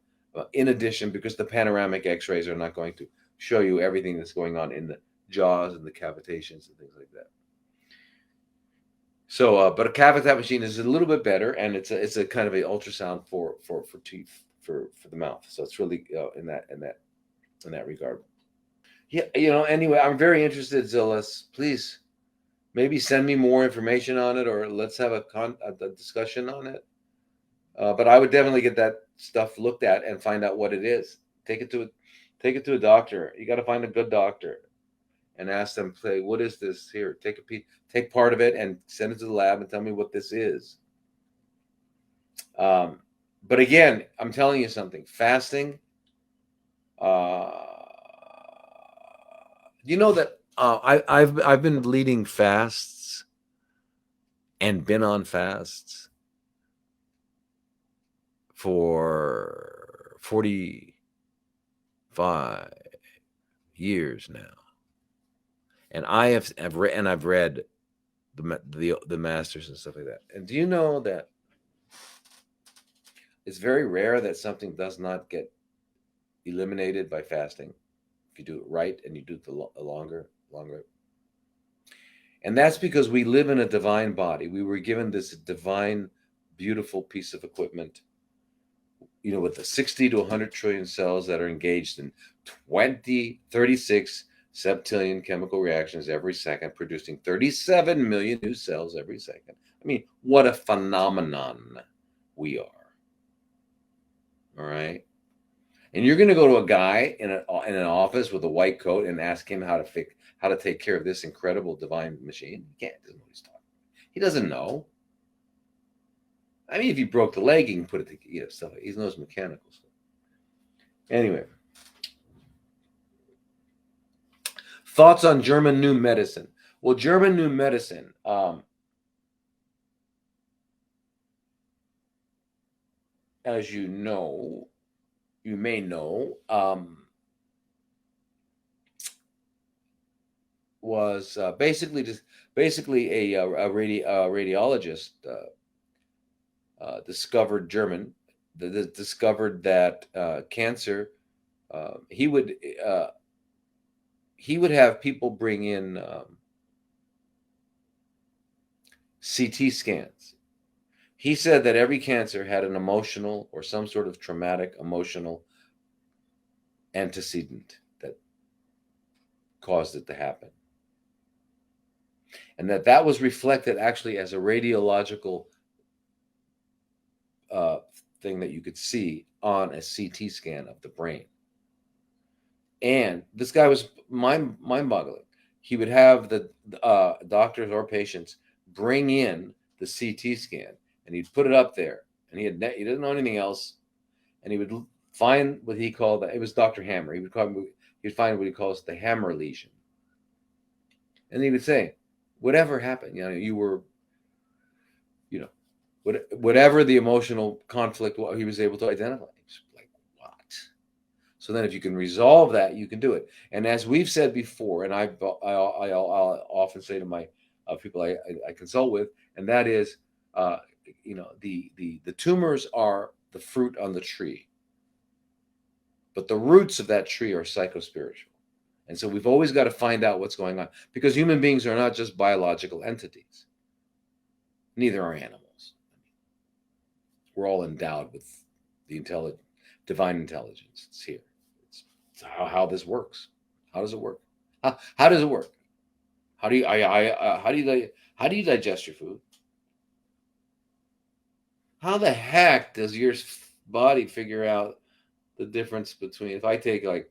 in addition, because the panoramic x-rays are not going to show you everything that's going on in the jaws and the cavitations and things like that. So, but a cavitat machine is a little bit better, and it's a kind of an ultrasound for teeth, for the mouth. So it's really in that regard. Yeah, Anyway, I'm very interested, Zillas. Please, maybe send me more information on it, or let's have a discussion on it. But I would definitely get that stuff looked at and find out what it is. Take it to a doctor. You got to find a good doctor and ask them, say, what is this here? Take part of it and send it to the lab and tell me what this is. But again, I'm telling you something. Fasting. You know that I've been leading fasts and been on fasts for 45 years now, and I've read the masters and stuff like that. And do you know that it's very rare that something does not get eliminated by fasting if you do it right and you do it longer. And that's because we live in a divine body. We were given this divine, beautiful piece of equipment, with the 60 to 100 trillion cells that are engaged in 36 septillion chemical reactions every second, producing 37 million new cells every second. I mean, what a phenomenon we are. All right. And you're going to go to a guy in an office with a white coat and ask him how to take care of this incredible divine machine. He can't. Doesn't know what he's talking about. He doesn't know. I mean, if he broke the leg, he can put it together. Stuff. He knows mechanical stuff. Anyway, thoughts on German New Medicine? Well, German New Medicine. As you may know, was basically a radiologist discovered discovered that cancer. He would have people bring in CT scans. He said that every cancer had an emotional or some sort of traumatic emotional antecedent that caused it to happen. And that was reflected actually as a radiological thing that you could see on a CT scan of the brain. And this guy was mind-boggling. He would have the doctors or patients bring in the CT scan, and he'd put it up there, and he didn't know anything else, and he would find what he called, it was Dr. Hammer. He'd find what he calls the Hammer lesion, and he would say, whatever happened, you were, whatever the emotional conflict he was able to identify. He was like, what? So then, if you can resolve that, you can do it. And as we've said before, and I'll often say to my people I consult with, and that is, the tumors are the fruit on the tree, but the roots of that tree are psychospiritual. And so we've always got to find out what's going on, because human beings are not just biological entities. Neither are animals. We're all endowed with the divine intelligence. It's here. It's how this works. How does it work? How does it work? How do you digest your food? How the heck does your body figure out the difference between, if I take like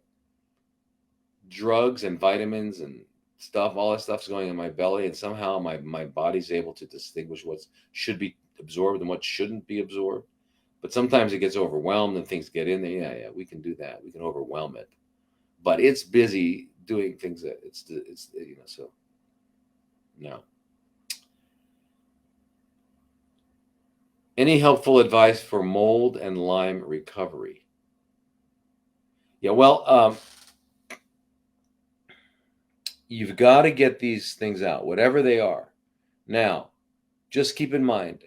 drugs and vitamins and stuff, all that stuff's going in my belly, and somehow my body's able to distinguish what should be absorbed and what shouldn't be absorbed. But sometimes it gets overwhelmed and things get in there. Yeah, we can do that. We can overwhelm it, but it's busy doing things that it's so no. Any helpful advice for mold and Lyme recovery? Yeah, well, you've got to get these things out, whatever they are. Now, just keep in mind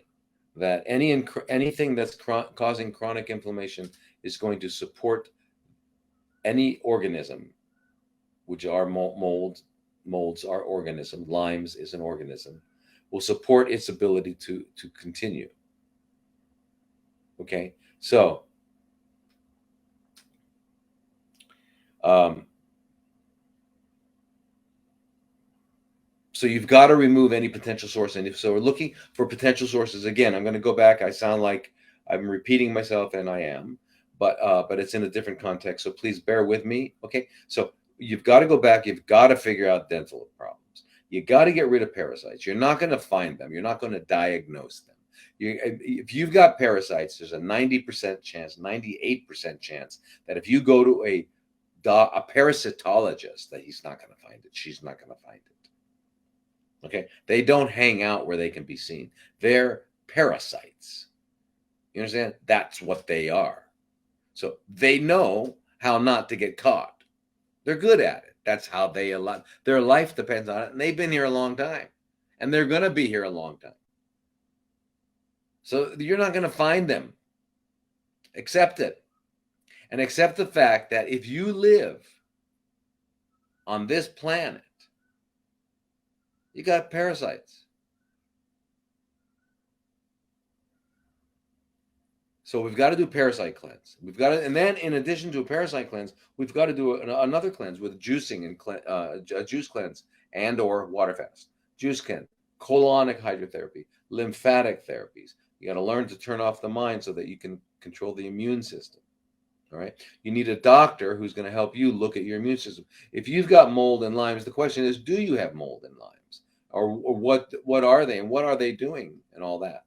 that anything that's causing chronic inflammation is going to support any organism, which are molds are organism, Lyme's is an organism, will support its ability to continue. Okay, so so you've got to remove any potential source. And so we're looking for potential sources. Again, I'm going to go back. I sound like I'm repeating myself, and I am, but it's in a different context. So please bear with me. Okay, so you've got to go back. You've got to figure out dental problems. You got to get rid of parasites. You're not going to find them. You're not going to diagnose them. If you've got parasites, there's a 90% chance, 98% chance that if you go to a parasitologist, that he's not going to find it. She's not going to find it. Okay, they don't hang out where they can be seen. They're parasites. You understand? That's what they are. So they know how not to get caught. They're good at it. That's how their life depends on it. And they've been here a long time. And they're going to be here a long time. So you're not going to find them. Accept it. And accept the fact that if you live on this planet, you got parasites. So we've got to do parasite cleanse. And then in addition to a parasite cleanse, we've got to do another cleanse with juicing and a juice cleanse and or water fast. Juice cleanse, colonic hydrotherapy, lymphatic therapies. You got to learn to turn off the mind so that you can control the immune system. All right. You need a doctor who's going to help you look at your immune system. If you've got mold and Lyme's, the question is, do you have mold and Lyme's, or what are they and what are they doing and all that?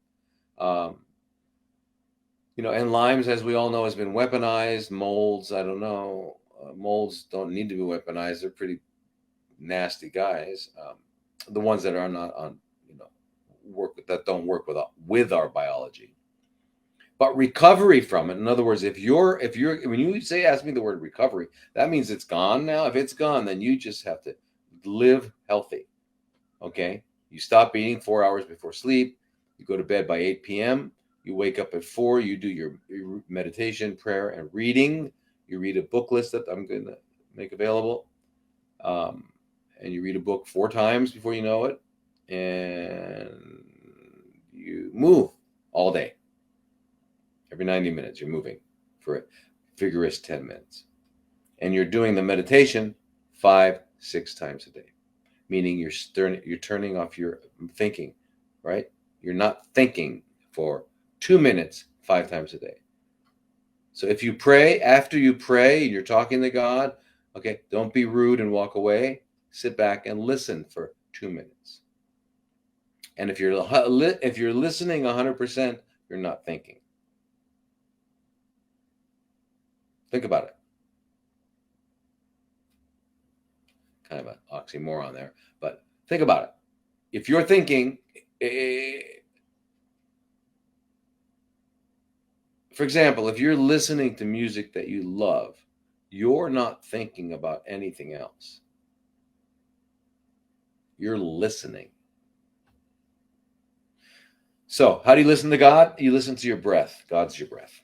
And Lyme's, as we all know, has been weaponized. Molds, I don't know. Molds don't need to be weaponized. They're pretty nasty guys. The ones that are not on, don't work with our biology. But recovery from it, in other words, if you're when you ask me the word recovery, that means it's gone now. If it's gone, then you just have to live healthy. Okay? You stop eating 4 hours before sleep. You go to bed by 8 p.m. You wake up at 4. You do your meditation, prayer, and reading. You read a book list that I'm going to make available. And you read a book 4 times before you know it. And you move all day. Every 90 minutes, you're moving for a vigorous 10 minutes. And you're doing the meditation 5-6 times a day, meaning you're turning off your thinking, right? You're not thinking for 2 minutes 5 times a day. So if you pray, after you pray, and you're talking to God, okay, don't be rude and walk away. Sit back and listen for 2 minutes. And if you're listening 100%, you're not thinking. Think about it. Kind of an oxymoron there, but think about it. If you're thinking, for example, if you're listening to music that you love, you're not thinking about anything else. You're listening. So, how do you listen to God? You listen to your breath. God's your breath.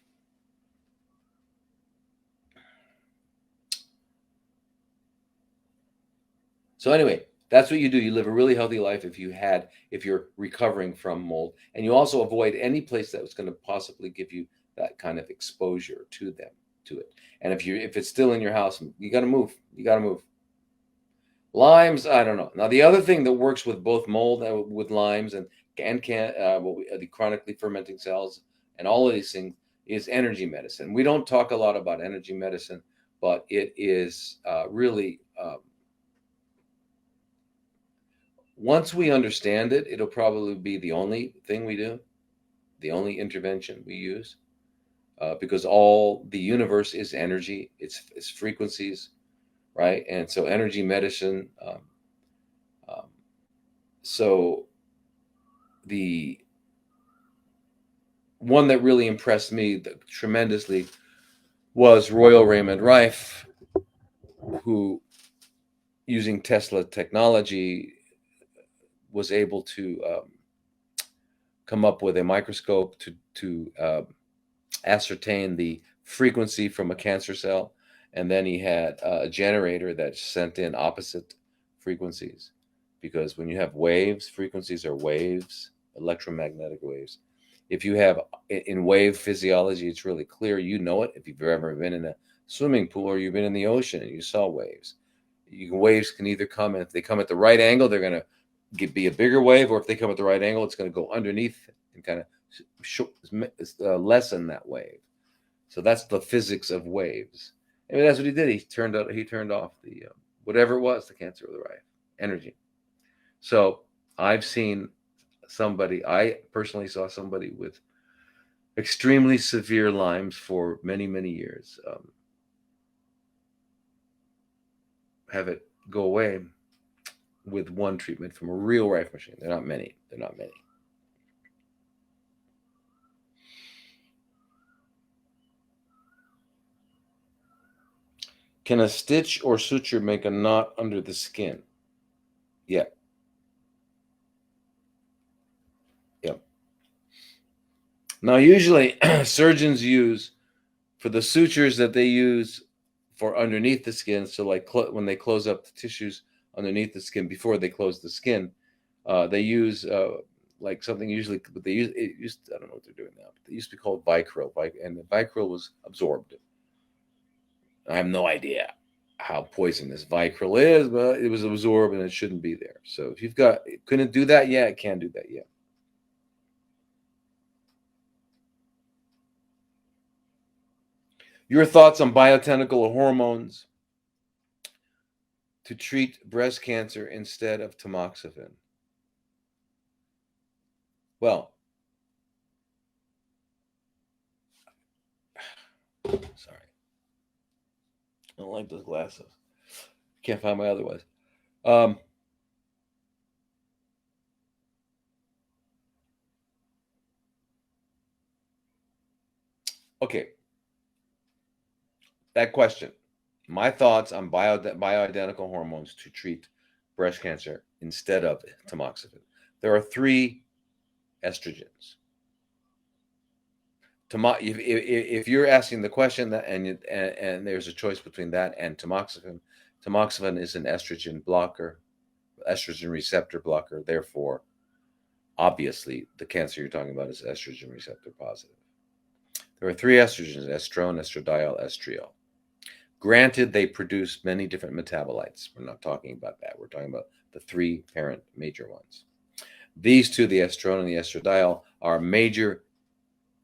So anyway, that's what you do. You live a really healthy life if you're recovering from mold, and you also avoid any place that was going to possibly give you that kind of exposure to it. And if it's still in your house, you got to move. You got to move. Lyme's, I don't know. Now the other thing that works with both mold and with Lyme's and the chronically fermenting cells and all of these things is energy medicine. We don't talk a lot about energy medicine, but it is really. Once we understand it, it'll probably be the only thing we do, the only intervention we use, because all the universe is energy, it's frequencies, right? And so energy medicine. So the one that really impressed me tremendously was Royal Raymond Rife, who, using Tesla technology, was able to come up with a microscope to ascertain the frequency from a cancer cell. And then he had a generator that sent in opposite frequencies, because when you have waves, frequencies are waves, electromagnetic waves. If you have in wave physiology, it's really clear. You know it if you've ever been in a swimming pool or you've been in the ocean and you saw waves. Waves can either come, if they come at the right angle, they're going to be a bigger wave, or if they come at the right angle, it's going to go underneath and kind of lessen that wave. So that's the physics of waves. I mean, that's what he did. He turned off the whatever it was, the cancer of the rife energy. So I've seen somebody. I personally saw somebody with extremely severe Lyme's for many, many years. Have it go away with one treatment from a real rife machine. They're not many. Can a stitch or suture make a knot under the skin? Yeah. Now, usually surgeons use, for the sutures that they use for underneath the skin, so like when they close up the tissues underneath the skin before they close the skin, they use like something usually, but they use I don't know what they're doing now. But they used to be called Vicryl, and the Vicryl was absorbed. I have no idea how poisonous Vicryl is, but it was absorbed and it shouldn't be there. So if you've got, couldn't do that yet, it can do that yet. Your thoughts on bioidentical hormones to treat breast cancer instead of tamoxifen? Well, sorry. I don't like those glasses. Can't find my other ones. Okay. That question. My thoughts on bioidentical hormones to treat breast cancer instead of tamoxifen. There are 3 estrogens. If you're asking the question that, and there's a choice between that and tamoxifen, tamoxifen is an estrogen blocker, estrogen receptor blocker. Therefore, obviously, the cancer you're talking about is estrogen receptor positive. There are 3 estrogens: estrone, estradiol, estriol. Granted, they produce many different metabolites. We're not talking about that. We're talking about the 3 parent major ones. These 2, the estrone and the estradiol, are major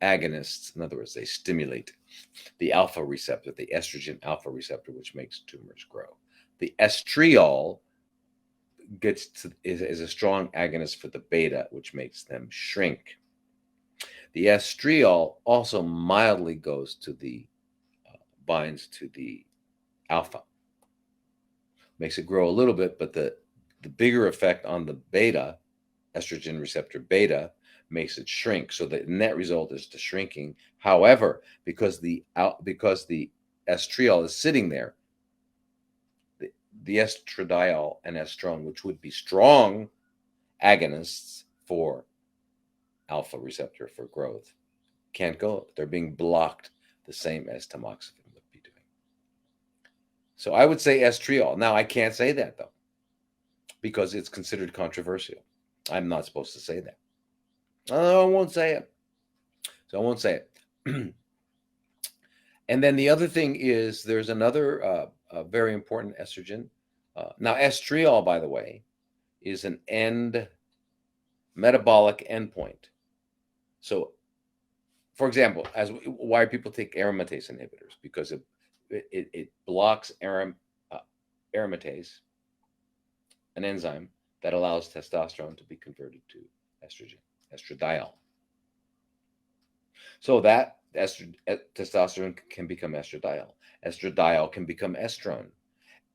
agonists. In other words, they stimulate the alpha receptor, the estrogen alpha receptor, which makes tumors grow. The estriol is a strong agonist for the beta, which makes them shrink. The estriol also mildly binds to the alpha, makes it grow a little bit, but the bigger effect on the beta, estrogen receptor beta, makes it shrink. So the net result is the shrinking. However, because the estriol is sitting there, the estradiol and estrone, which would be strong agonists for alpha receptor for growth, can't go. They're being blocked the same as tamoxifen would be doing. So I would say estriol. Now, I can't say that, though, because it's considered controversial. I'm not supposed to say that. I won't say it. So I won't say it. And then the other thing is there's another very important estrogen. Now, estriol, by the way, is an metabolic endpoint. So, for example, why people take aromatase inhibitors? Because it blocks aromatase, an enzyme that allows testosterone to be converted to estrogen, estradiol. So that testosterone can become estradiol. Estradiol can become estrone.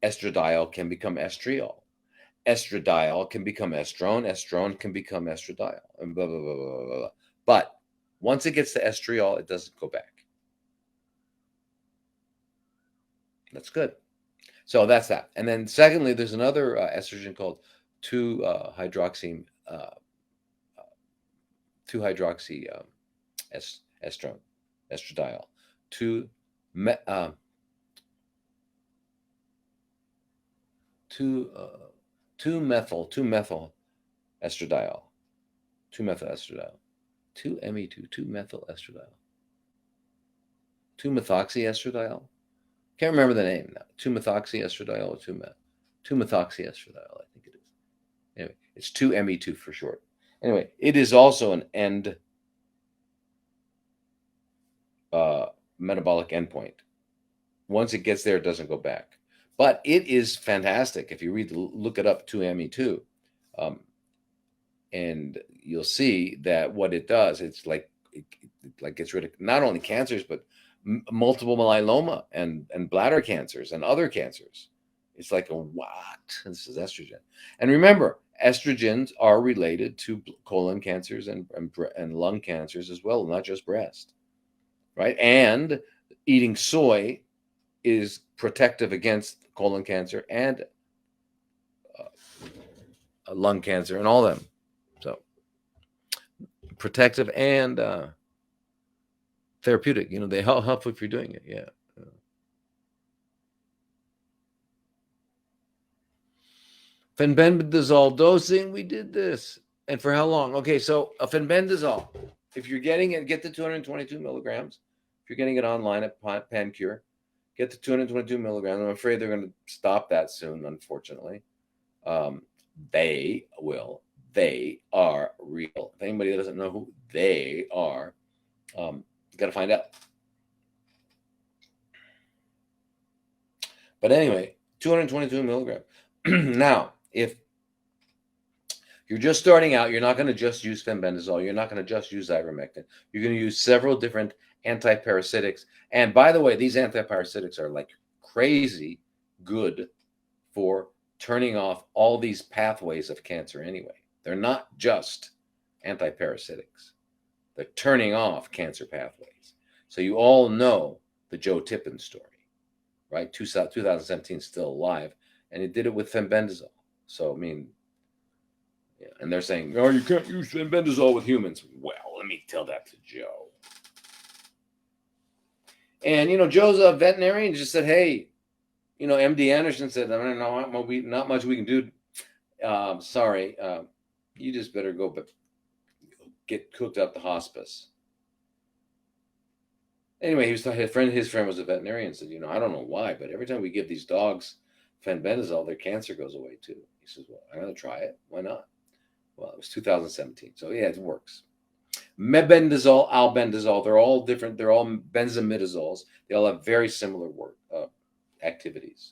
Estradiol can become estriol. Estradiol can become estrone. Estrone can become estradiol, and blah, blah, blah, blah, blah. But once it gets to estriol, it doesn't go back. That's good. So that's that. And then secondly, there's another estrogen called 2-hydroxy estrone, estradiol, 2-methyl estradiol, 2-methyl estradiol, 2-ME2, 2-methyl estradiol, 2-methoxy estradiol. Can't remember the name now. 2-methoxy estradiol or 2-methoxy estradiol, I think it is. Anyway, it's 2-ME2 for short. Anyway, it is also an end metabolic endpoint. Once it gets there, it doesn't go back. But it is fantastic. If you look it up, 2-ME2, and you'll see that what it does, it's like it gets rid of not only cancers, but multiple myeloma and bladder cancers and other cancers. It's like a what? This is estrogen. And remember, estrogens are related to colon cancers and lung cancers as well, not just breast, right? And eating soy is protective against colon cancer and lung cancer and all of them. So protective and therapeutic. They help if you're doing it. Yeah. Fenbendazole dosing, we did this. And for how long? Okay, so a fenbendazole, if you're getting it, get the 222 milligrams. If you're getting it online at PanCure, get the 222 milligrams. I'm afraid they're going to stop that soon, unfortunately. They will. They are real. If anybody doesn't know who they are, you got to find out. But anyway, 222 milligrams. Now, if you're just starting out, you're not going to just use fenbendazole. You're not going to just use ivermectin. You're going to use several different antiparasitics. And by the way, these antiparasitics are like crazy good for turning off all these pathways of cancer anyway. They're not just antiparasitics. They're turning off cancer pathways. So you all know the Joe Tippin story, right? 2017 still alive. And he did it with fenbendazole. So, I mean, yeah. And they're saying, oh, you can't use fenbendazole with humans. Well, let me tell that to Joe. And, Joe's a veterinarian, just said, hey, MD Anderson said, I don't know, not much we can do. Sorry, you just better go get cooked up to hospice. Anyway, his friend was a veterinarian, said, I don't know why, but every time we give these dogs fenbendazole, their cancer goes away too. He says, well, I'm going to try it. Why not? Well, it was 2017. So yeah, it works. Mebendazole, albendazole, they're all different. They're all benzimidazoles. They all have very similar work activities.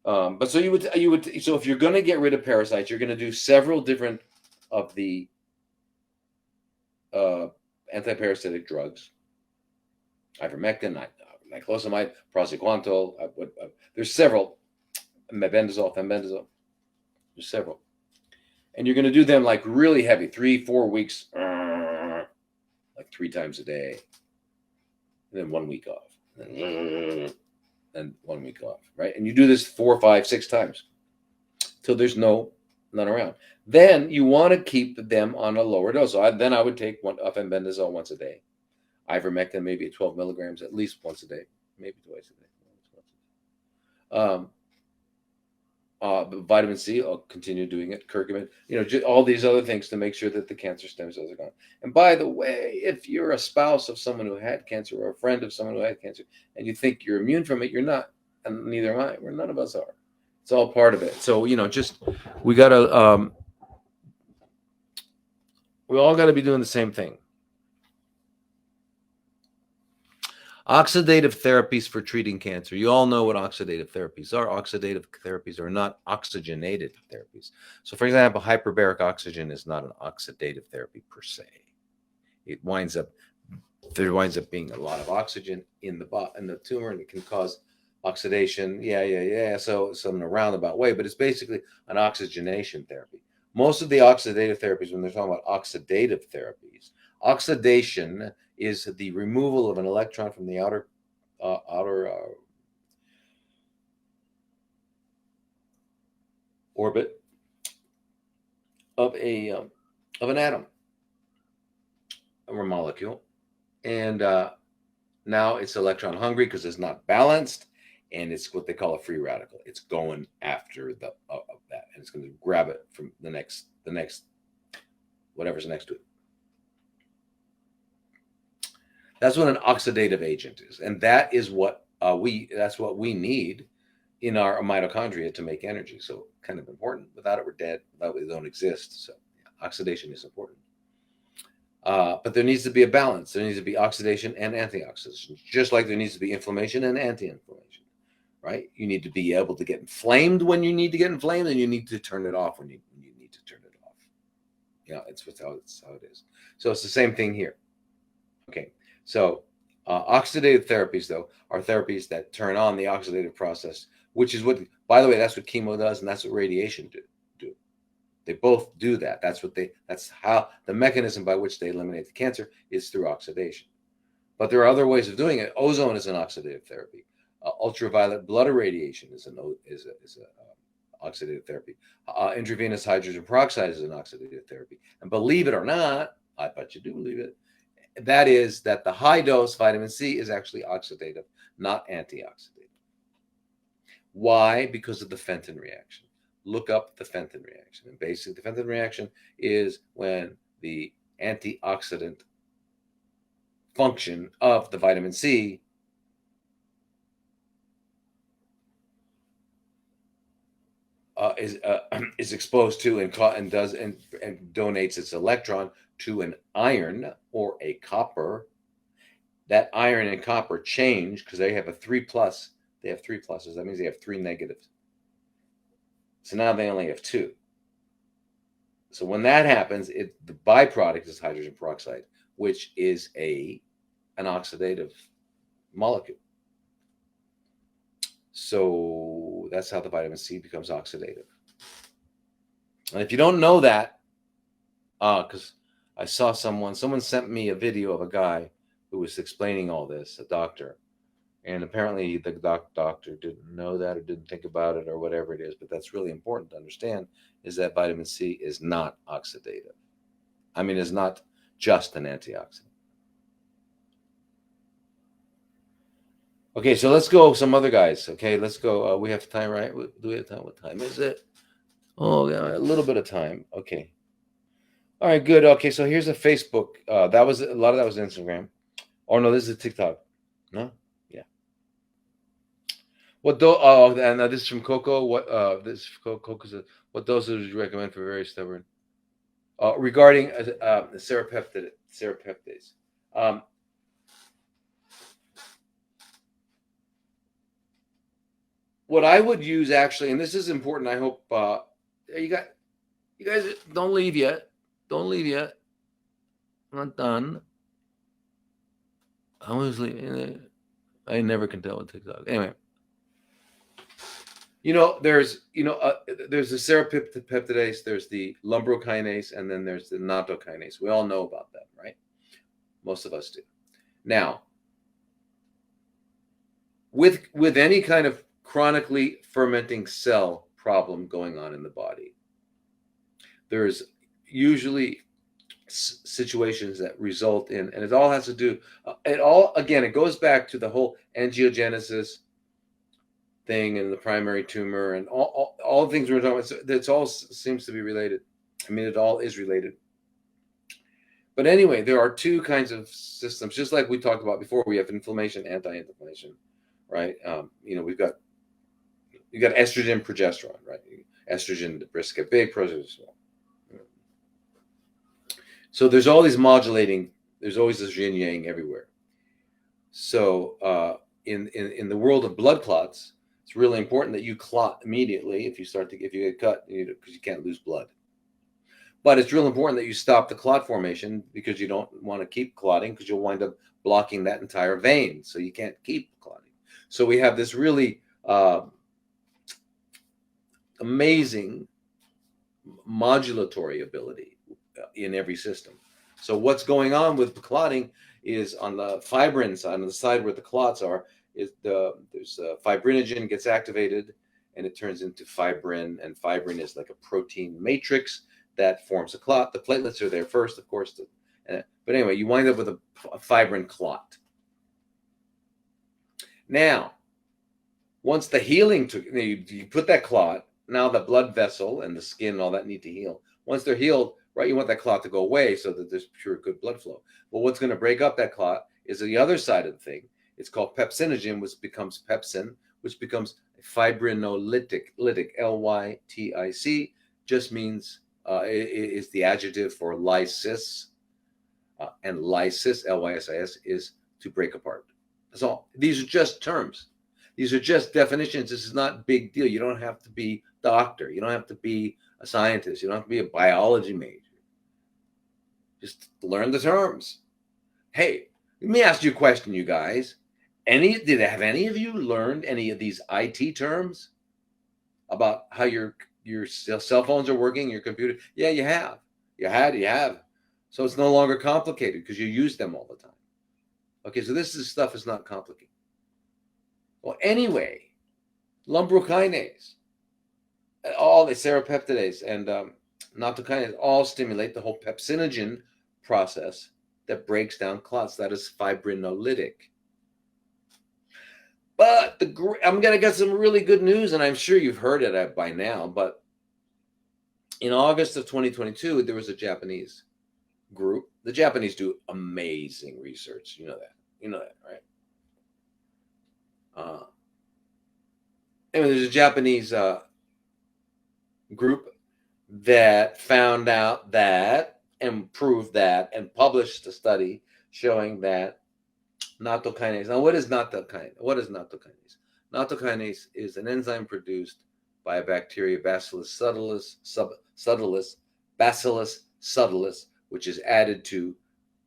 But so so if you're going to get rid of parasites, you're going to do several different of the antiparasitic drugs. Ivermectin, niclosamide, praziquantel. There's several. Mebendazole, fenbendazole. There's several. And you're going to do them like really heavy, 3-4 weeks, like 3 times a day. And then 1 week off. And 1 week off, right? And you do this 4, 5, 6 times till there's none around. Then you want to keep them on a lower dose. So then I would take fenbendazole once a day. Ivermectin, maybe 12 milligrams at least once a day, maybe twice a day. Vitamin C, I'll continue doing it. Curcumin, all these other things to make sure that the cancer stem cells are gone. And by the way, if you're a spouse of someone who had cancer or a friend of someone who had cancer, and you think you're immune from it, you're not, and neither am I. None of us are. It's all part of it. So we gotta, we all got to be doing the same thing. Oxidative therapies for treating cancer. You all know what oxidative therapies are. Oxidative therapies are not oxygenated therapies. So, for example, hyperbaric oxygen is not an oxidative therapy per se. There winds up being a lot of oxygen in the tumor, and it can cause oxidation. Yeah. So in a roundabout way, but it's basically an oxygenation therapy. Most of the oxidative therapies, when they're talking about oxidative therapies, oxidation is the removal of an electron from the outer orbit of an atom or a molecule, and now it's electron hungry because it's not balanced, and it's what they call a free radical. It's going after that, and it's going to grab it from the next whatever's next to it. That's what an oxidative agent is, and that is what we need in our mitochondria to make energy. So kind of important. Without it, we're dead. Without it, we don't exist. So oxidation is important. But there needs to be a balance. There needs to be oxidation and antioxidation, just like there needs to be inflammation and anti-inflammation, right? You need to be able to get inflamed when you need to get inflamed, and you need to turn it off when you need to turn it off. It's how it is. So it's the same thing here. Okay, so oxidative therapies, though, are therapies that turn on the oxidative process, which is what, by the way, that's what chemo does, and that's what radiation do. They both do that. That's how the mechanism by which they eliminate the cancer is through oxidation. But there are other ways of doing it. Ozone is an oxidative therapy. Ultraviolet blood irradiation is a oxidative therapy. Intravenous hydrogen peroxide is an oxidative therapy. And believe it or not, I bet you do believe it, that is that the high dose vitamin C is actually oxidative, not antioxidant. Why? Because of the Fenton reaction. Look up the Fenton reaction. And basically, the Fenton reaction is when the antioxidant function of the vitamin C is exposed to and donates its electron to an iron or a copper. That iron and copper change because they have a 3+. They have 3 pluses. That means they have 3 negatives. So now they only have 2. So when that happens, the byproduct is hydrogen peroxide, which is an oxidative molecule. So that's how the vitamin C becomes oxidative. And if you don't know that, because I saw someone sent me a video of a guy who was explaining all this, a doctor. And apparently the doctor didn't know that or didn't think about it or whatever it is. But that's really important to understand, is that vitamin C is not oxidative. I mean, it's not just an antioxidant. Okay, so let's go some other guys. Okay, let's go. We have time, right? Do we have time? What time is it? Oh, yeah, a little bit of time. Okay. All right, good. Okay, so here's a Facebook. That was a lot of that was Instagram. Oh no, this is a TikTok. No? Yeah. What do? Oh, and this is from Coco. What? This Coco says, what doses would you recommend for very stubborn? Regarding serapeptase. What I would use actually, and this is important. I hope you guys don't leave yet. Don't leave yet. I'm not done. I was leaving. I never can tell with TikTok. Anyway. There's the serapeptidase, there's the lumbrokinase, and then there's the nattokinase. We all know about that, right? Most of us do. Now, with any kind of chronically fermenting cell problem going on in the body, there's usually situations that result in, and it all has to do, it goes back to the whole angiogenesis thing and the primary tumor and all the things we're talking about. So that's all seems to be related. I mean, it all is related. But anyway, there are 2 kinds of systems, just like we talked about before. We have inflammation, anti-inflammation, right? We've got estrogen, progesterone, right? Estrogen, the breasts get big, progesterone small. So there's all these modulating. There's always this yin yang everywhere. So in the world of blood clots, it's really important that you clot immediately if you get cut, because you can't lose blood. But it's real important that you stop the clot formation, because you don't want to keep clotting, because you'll wind up blocking that entire vein. So you can't keep clotting. So we have this really amazing modulatory ability in every system. So what's going on with the clotting is on the fibrin side, on the side where the clots are, there's fibrinogen gets activated, and it turns into fibrin, and fibrin is like a protein matrix that forms a clot. The platelets are there first, of course, but anyway, you wind up with a fibrin clot. Now, once the healing you put that clot, now the blood vessel and the skin and all that need to heal. Once they're healed, right, you want that clot to go away so that there's pure good blood flow. Well, what's going to break up that clot is the other side of the thing. It's called pepsinogen, which becomes pepsin, which becomes fibrinolytic. Lytic, just means is the adjective for lysis. and lysis, Lysis, is to break apart. That's all. These are just terms. These are just definitions. This is not a big deal. You don't have to be a doctor. You don't have to be a scientist. You don't have to be a biology major. Just learn the terms. Hey, let me ask you a question, you guys. Have any of you learned any of these IT terms about how your cell phones are working, your computer? Yeah, you have. You have. So it's no longer complicated because you use them all the time. Okay, so this stuff is not complicated. Well, anyway, lumbrokinase, all the serrapeptidase and nattokinase all stimulate the whole pepsinogen process that breaks down clots. That is fibrinolytic. But I'm going to get some really good news, and I'm sure you've heard it by now, but in August of 2022, there was a Japanese group. The Japanese do amazing research. You know that, right? Anyway, there's a Japanese group that found out that and proved that and published a study showing that nattokinase. Now, what is nattokinase? Nattokinase is an enzyme produced by a bacteria, Bacillus subtilis, which is added to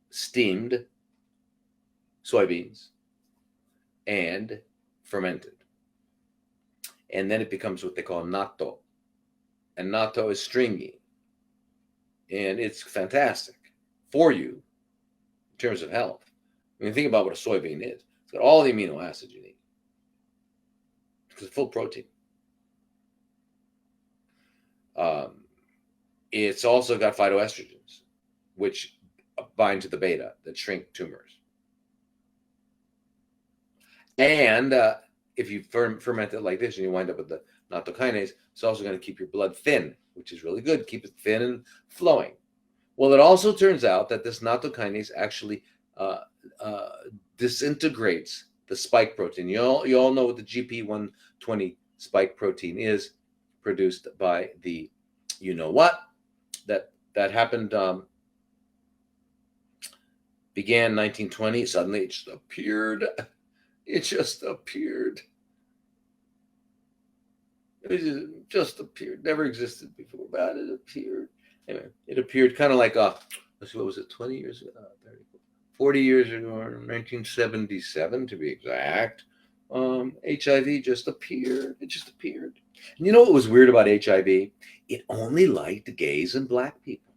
steamed soybeans and fermented. And then it becomes what they call natto. And natto is stringy. And it's fantastic for you in terms of health. I mean, think about what a soybean is. It's got all the amino acids you need. It's full protein. It's also got phytoestrogens, which bind to the beta that shrink tumors. And if you ferment it like this and you wind up with the nattokinase, it's also going to keep your blood thin, which is really good. Keep it thin and flowing. Well, it also turns out that this nattokinase actually disintegrates the spike protein. You all know what the GP120 spike protein is, produced by the you know what. That happened, began 1920. Suddenly it just appeared. It just appeared. It just appeared. Never existed before, but it appeared. Anyway, it appered kind of like, let's see, what was it, 20 years ago? 40 years ago, 1977 to be exact. HIV just appeared. It just appeared. And you know what was weird about HIV? It only liked gays and black people.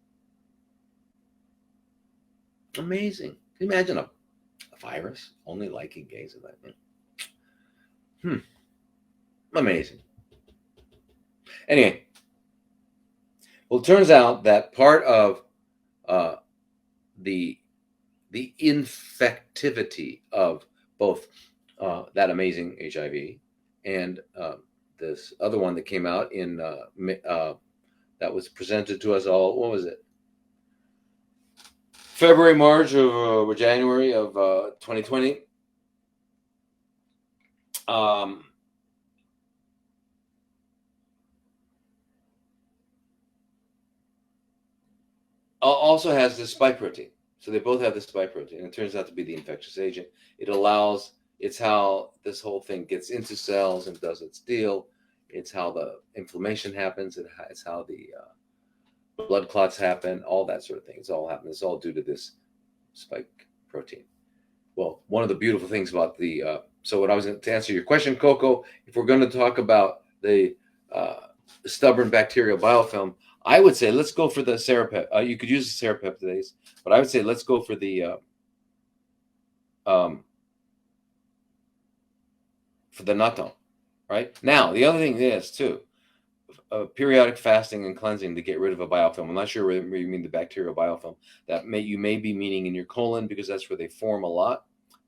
Amazing. Can you imagine a virus only liking gays and black people? Amazing. Anyway, well, it turns out that part of the infectivity of both that amazing HIV and this other one that came out in that was presented to us all. What was it? February, March, or January of 2020. Also has this spike protein. So they both have the spike protein, and it turns out to be the infectious agent. It's how this whole thing gets into cells and does its deal. It's how the inflammation happens. It's how the blood clots happen, all that sort of thing. It's all due to this spike protein. Well, one of the beautiful things about so what I was going to answer your question, Coco, if we're going to talk about the stubborn bacterial biofilm, I would say let's go for the you could use the serrapeptidase, but I would say let's go for the natto. Right now, the other thing is too, periodic fasting and cleansing to get rid of a biofilm. I'm not sure whether you mean the bacterial biofilm. You may be meaning in your colon, because that's where they form a lot.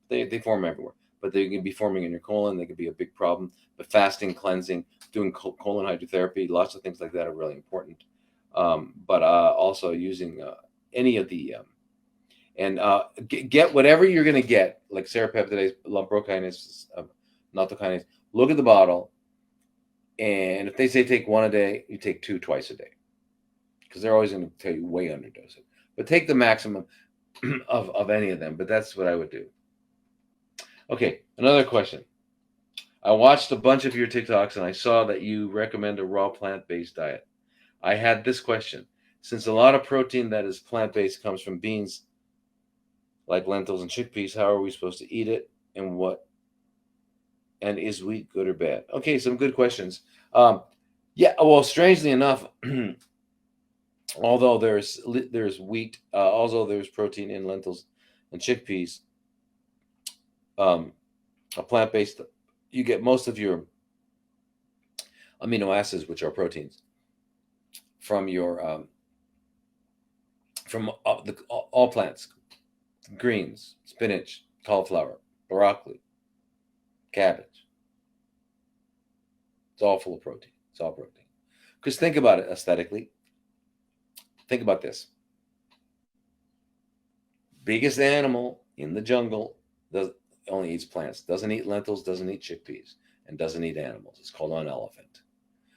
They form everywhere, but they can be forming in your colon. They could be a big problem. But fasting, cleansing, doing colon hydrotherapy, lots of things like that are really important. But also using any of the get whatever you're going to get, like serrapeptidase, lumbrokinase, nattokinase. Look at the bottle, and if they say take one a day, you take two twice a day, because they're always going to tell you way underdose it. But take the maximum. of any of them, but that's what I would do. Okay, another question. I watched a bunch of your TikToks and I saw that you recommend a raw plant-based diet. I had this question. Since a lot of protein that is plant-based comes from beans like lentils and chickpeas, how are we supposed to eat it, and is wheat good or bad? Okay, some good questions. Yeah, well, strangely enough, although there's wheat, although there's protein in lentils and chickpeas, a plant-based, you get most of your amino acids, which are proteins, from your from all plants, greens, spinach, cauliflower, broccoli, cabbage. It's all full of protein. It's all protein. Because think about it aesthetically. Think about this. Biggest animal in the jungle only eats plants. Doesn't eat lentils, doesn't eat chickpeas, and doesn't eat animals. It's called an elephant.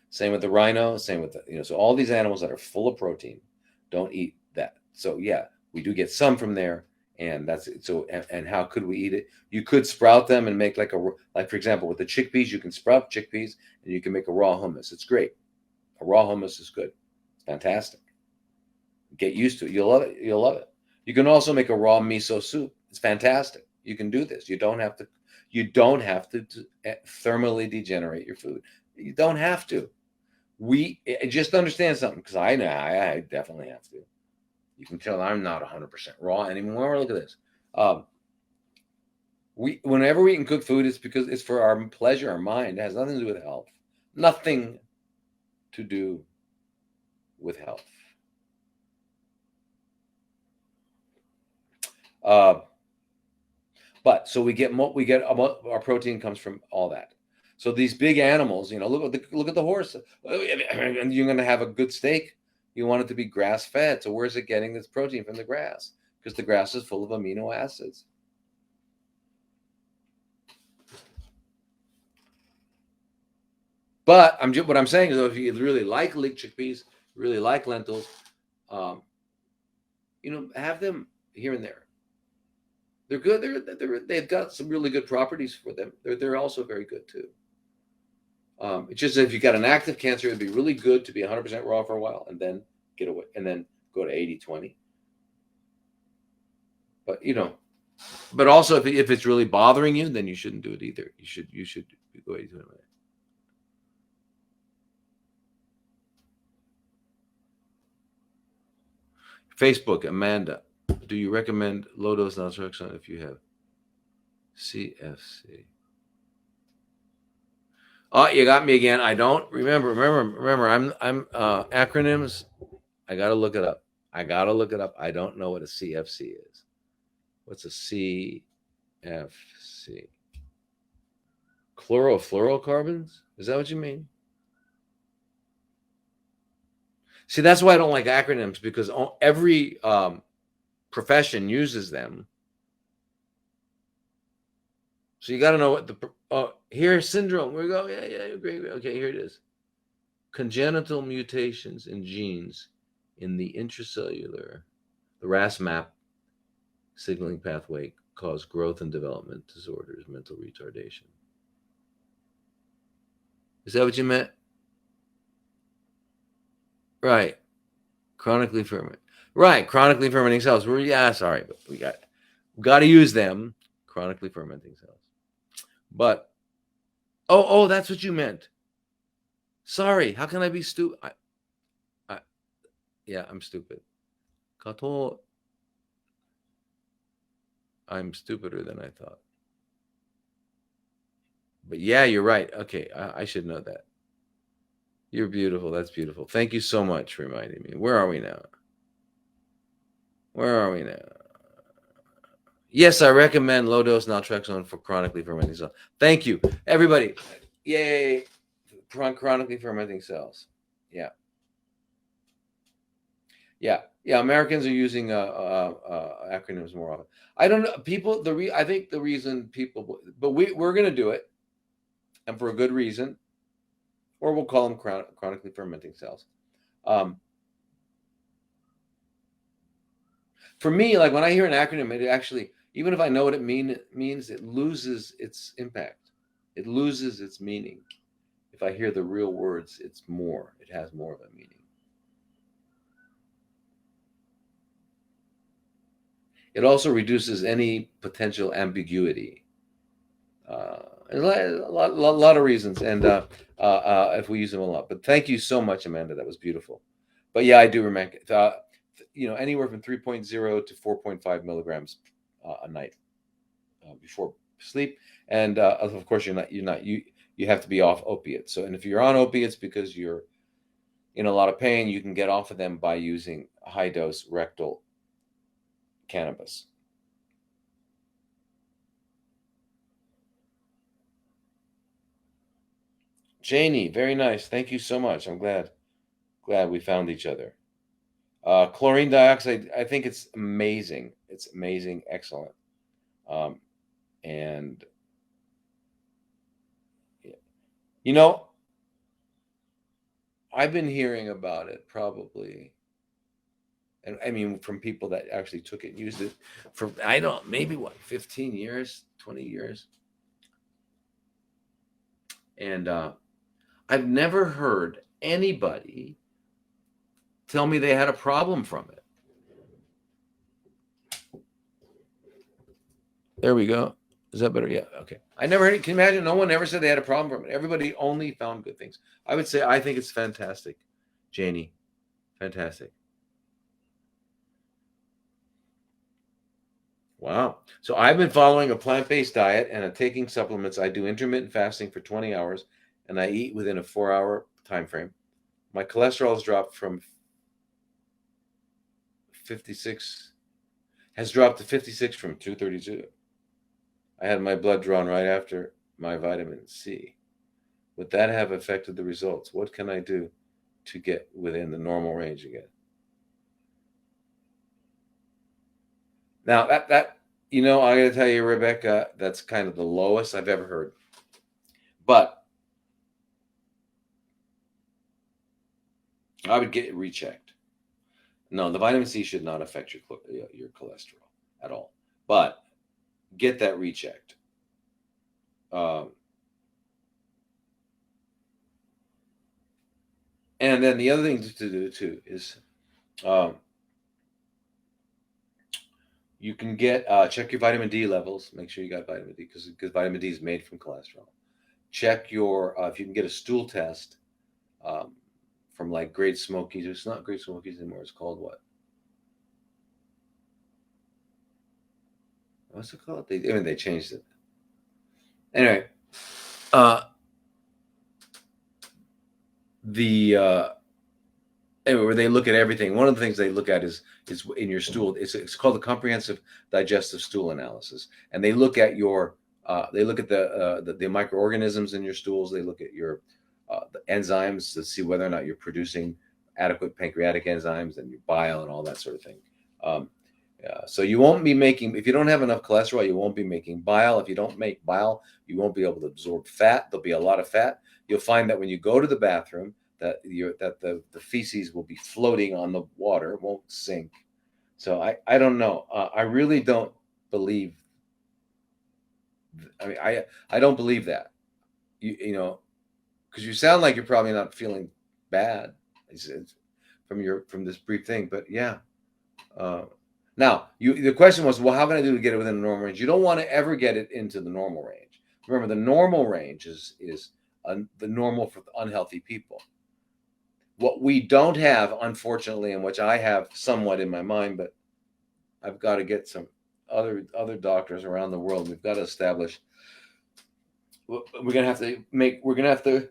Same with the rhino, same with so all these animals that are full of protein don't eat that. So yeah, we do get some from there, and that's it. So and how could we eat it? You could sprout them and make like for example with the chickpeas, you can sprout chickpeas and you can make a raw hummus. It's great. A raw hummus is good. It's fantastic. Get used to it. You'll love it. You'll love it. You can also make a raw miso soup. It's fantastic. You can do this. You don't have to. You don't have to thermally degenerate your food. You don't have to. We just understand something, because I know I definitely have to. You can tell I'm not 100% raw anymore. Look at this. Whenever we can cook food, it's because it's for our pleasure, our mind. It has nothing to do with health. Nothing to do with health. But so we get our protein comes from all that. So these big animals, look at the horse. And you're going to have a good steak. You want it to be grass fed. So where's it getting this protein from? The grass, because the grass is full of amino acids. But what I'm saying is, if you really like chickpeas, really like lentils, have them here and there. They're good. They've got some really good properties for them. They're also very good too. It's just if you got an active cancer, it'd be really good to be 100% raw for a while and then get away and then go to 80-20. But also if it's really bothering you, then you shouldn't do it either. You should go 80-20. Facebook, Amanda, do you recommend low-dose naltrexone if you have CFC? Oh, you got me again. I don't remember. I'm acronyms. I gotta look it up. I don't know what a CFC is. What's a CFC? Chlorofluorocarbons? Is that what you mean? See, that's why I don't like acronyms, because every profession uses them. So you got to know what here syndrome. We go. Yeah, great. Okay, here it is. Congenital mutations in genes in the intracellular, the RAS-MAP signaling pathway cause growth and development disorders, mental retardation. Is that what you meant? Right. Chronically ferment. Right. Chronically fermenting cells. Sorry, but we got to use them. Chronically fermenting cells. But that's what you meant. Sorry. How can I be stupid? Yeah, I'm stupid. Kato. I'm stupider than I thought. But yeah, you're right. Okay, I should know that. You're beautiful. That's beautiful. Thank you so much for reminding me. Where are we now? Yes, I recommend low-dose naltrexone for chronically fermenting cells. Thank you, everybody. Yay, chronically fermenting cells. Yeah. Americans are using acronyms more often. I don't know. I think the reason people, but we're going to do it, and for a good reason, or we'll call them chronically fermenting cells. for me, like when I hear an acronym, it actually, even if I know what it means, it loses its impact. It loses its meaning. If I hear the real words, it has more of a meaning. It also reduces any potential ambiguity. A lot of reasons, and if we use them a lot. But thank you so much, Amanda. That was beautiful. But yeah, I do remember, anywhere from 3.0 to 4.5 milligrams a night before sleep, and of course you have to be off opiates. So, and if you're on opiates because you're in a lot of pain, you can get off of them by using high dose rectal cannabis. Janie, very nice. Thank you so much. I'm glad we found each other. Chlorine dioxide, I think it's amazing. It's amazing, excellent. And you know, I've been hearing about it probably, and I mean from people that actually took it and used it for, I don't know, maybe what, 15 years, 20 years. And I've never heard anybody tell me they had a problem from it. There we go. Is that better? Yeah. Okay. I never heard it. Can you imagine? No one ever said they had a problem from it. Everybody only found good things. I would say I think it's fantastic, Janie. Fantastic. Wow. So I've been following a plant-based diet and taking supplements. I do intermittent fasting for 20 hours and I eat within a 4-hour time frame. My cholesterol has dropped from 56 has dropped to 56 from 232. I had my blood drawn right after my vitamin C. Would that have affected the results? What can I do to get within the normal range again? Now that I got to tell you, Rebecca, that's kind of the lowest I've ever heard. But I would get it rechecked. No, the vitamin C should not affect your cholesterol at all. But get that rechecked. And then the other thing to do too is you can get check your vitamin D levels. Make sure you got vitamin D because vitamin D is made from cholesterol. Check your if you can get a stool test from like Great Smokies. It's not Great Smokies anymore. It's called what? What's it called? They changed it. Anyway, where they look at everything. One of the things they look at is in your stool. It's called the comprehensive digestive stool analysis, and they look at the microorganisms in your stools. They look at your the enzymes to see whether or not you're producing adequate pancreatic enzymes and your bile and all that sort of thing. So you won't be making, if you don't have enough cholesterol, you won't be making bile. If you don't make bile, you won't be able to absorb fat. There'll be a lot of fat. You'll find that when you go to the bathroom, that the feces will be floating on the water, it won't sink. So I don't know. I really don't believe. I mean, I don't believe that. Because you sound like you're probably not feeling bad from this brief thing, but yeah. Now, the question was, well, how can I do to get it within the normal range? You don't want to ever get it into the normal range. Remember, the normal range is the normal for unhealthy people. What we don't have, unfortunately, and which I have somewhat in my mind, but I've got to get some other doctors around the world. We've got to establish. We're gonna have to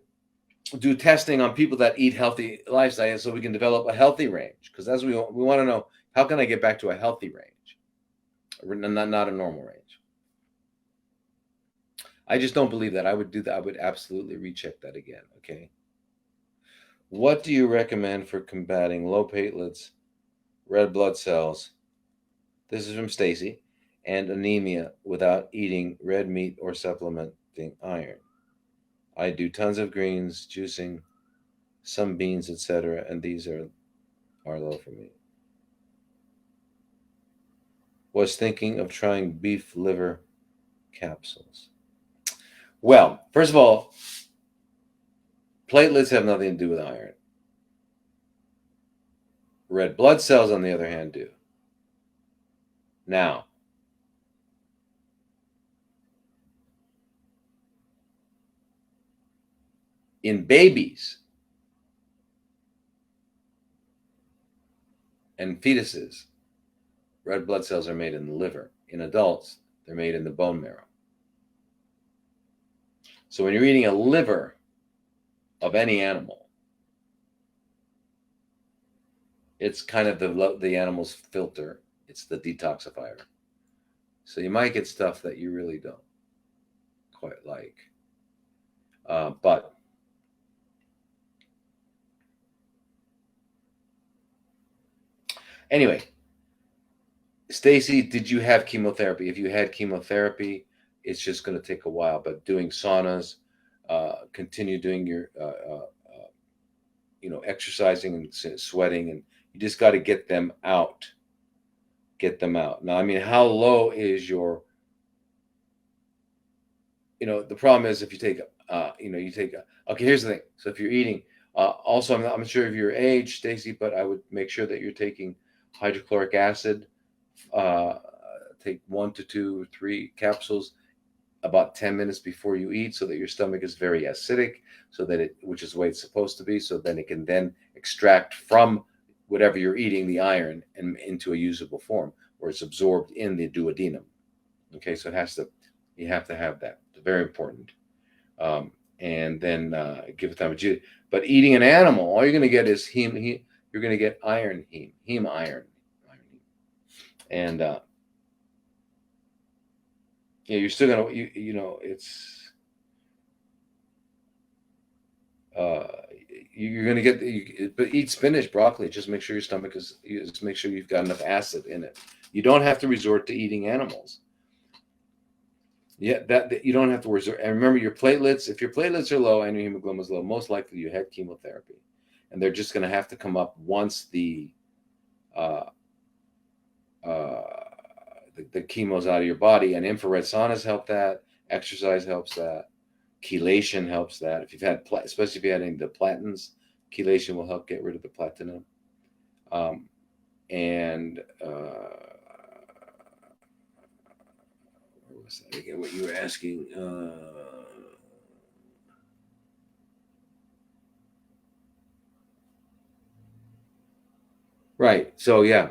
do testing on people that eat healthy lifestyles so we can develop a healthy range. Because as we want to know, how can I get back to a healthy range, not a normal range? I just don't believe that. I would do that. I would absolutely recheck that again. Okay. What do you recommend for combating low platelets, red blood cells? This is from Stacy, and anemia without eating red meat or supplementing iron. I do tons of greens, juicing, some beans, etc., and these are low for me. Was thinking of trying beef liver capsules. Well, first of all, platelets have nothing to do with iron. Red blood cells, on the other hand, do. Now, in babies and fetuses, red blood cells are made in the liver. In adults, they're made in the bone marrow. So when you're eating a liver of any animal, it's kind of the animal's filter. It's the detoxifier. So you might get stuff that you really don't quite like. But anyway, Stacy, did you have chemotherapy? If you had chemotherapy, it's just going to take a while. But doing saunas, continue doing your, exercising and sweating, and you just got to get them out. Get them out. Now, I mean, how low is your? The problem is if you take, okay, here's the thing. So if you're eating, also, I'm not sure of your age, Stacy, but I would make sure that you're taking hydrochloric acid. Take 1 to 2 or 3 capsules about 10 minutes before you eat, so that your stomach is very acidic, so that which is the way it's supposed to be, so then it can then extract from whatever you're eating the iron and into a usable form, where it's absorbed in the duodenum. Okay, so you have to have that. It's very important. And then give it time. But eating an animal, all you're going to get is heme. You're going to get iron heme iron. And you're still gonna it's you're gonna get, but eat spinach, broccoli. Just make sure your stomach just make sure you've got enough acid in it. You don't have to resort to eating animals. Yeah, that you don't have to resort. And remember, your platelets. If your platelets are low and your hemoglobin is low, most likely you had chemotherapy, and they're just going to have to come up once the chemo's out of your body. And infrared saunas help that. Exercise helps that. Chelation helps that. If you've had, especially if you had any of the platins, chelation will help get rid of the platinum. And what was that again? What you were asking? Right. So yeah,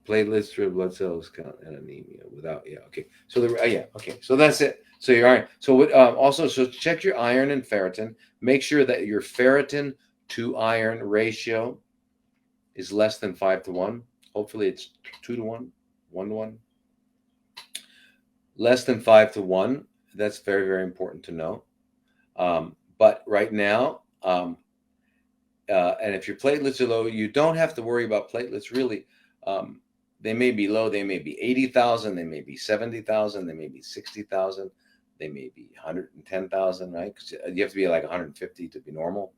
platelets, red blood cells count, and anemia without. Yeah. Okay. So okay. So that's it. So your iron. So what? Also, so check your iron and ferritin. Make sure that your ferritin to iron ratio is less than 5-1. Hopefully, it's 2-1, 1-1. Less than 5-1. That's very, very important to know. But right now, and if your platelets are low, you don't have to worry about platelets really. They may be low. They may be 80,000. They may be 70,000. They may be 60,000. They may be 110,000, right? Because you have to be like 150 to be normal,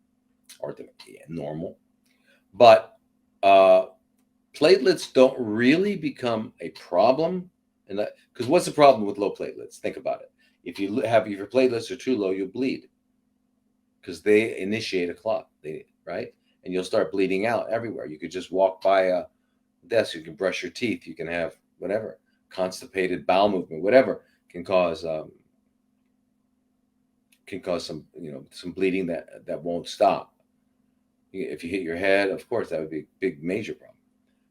or to be normal. But platelets don't really become a problem, because what's the problem with low platelets? Think about it. If your platelets are too low, you'll bleed, because they initiate a clot, right? And you'll start bleeding out everywhere. You could just walk by a desk. You can brush your teeth. You can have whatever, constipated bowel movement, whatever can cause some some bleeding that won't stop. If you hit your head, of course, that would be a big major problem.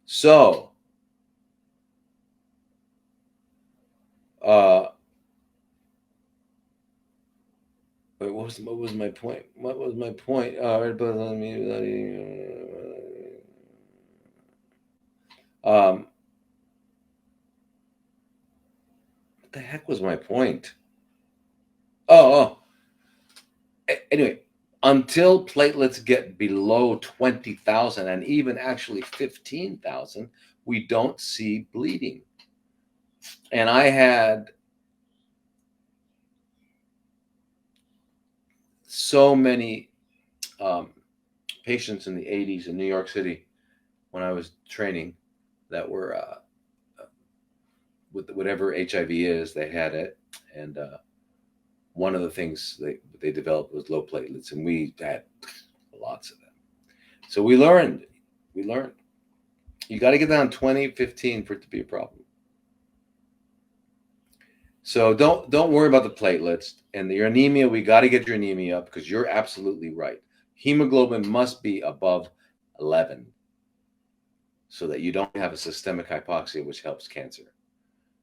So what was my point? What was my point? What the heck was my point? Oh. Anyway, until platelets get below 20,000 and even actually 15,000, we don't see bleeding. And I had so many patients in the 80s in New York City when I was training that were with whatever HIV is, they had it, and one of the things they developed was low platelets, and we had lots of them. So we learned. You got to get down 20, 15 for it to be a problem. So don't worry about the platelets and your anemia. We got to get your anemia up because you're absolutely right. Hemoglobin must be above 11 so that you don't have a systemic hypoxia, which helps cancer.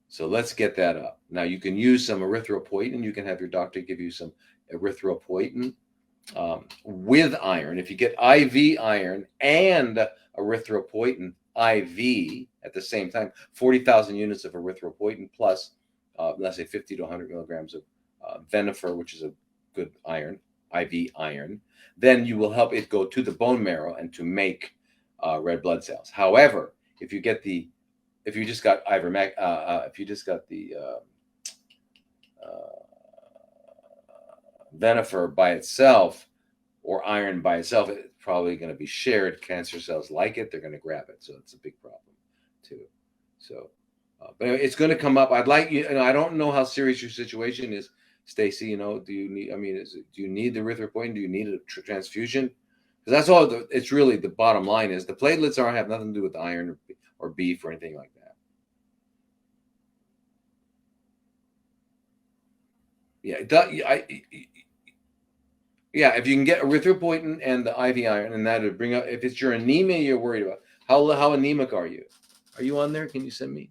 So let's get that up. Now you can use some erythropoietin. You can have your doctor give you some erythropoietin with iron. If you get IV iron and erythropoietin IV at the same time, 40,000 units of erythropoietin plus, let's say 50 to 100 milligrams of Venifer, which is a good iron, IV iron, then you will help it go to the bone marrow and to make red blood cells. However, if you just got the Venifer by itself or iron by itself, it's probably going to be shared. Cancer cells like it; they're going to grab it, so it's a big problem too. So, but it's going to come up. I'd like you. I don't know how serious your situation is, Stacy. Do you need? Do you need the erythropoietin? Do you need a transfusion? Because that's all. It's really the bottom line is the platelets have nothing to do with iron or beef or anything like that. Yeah, if you can get erythropoietin and the IV iron, and that would bring up. If it's your anemia you're worried about, how anemic are you? Are you on there? Can you show me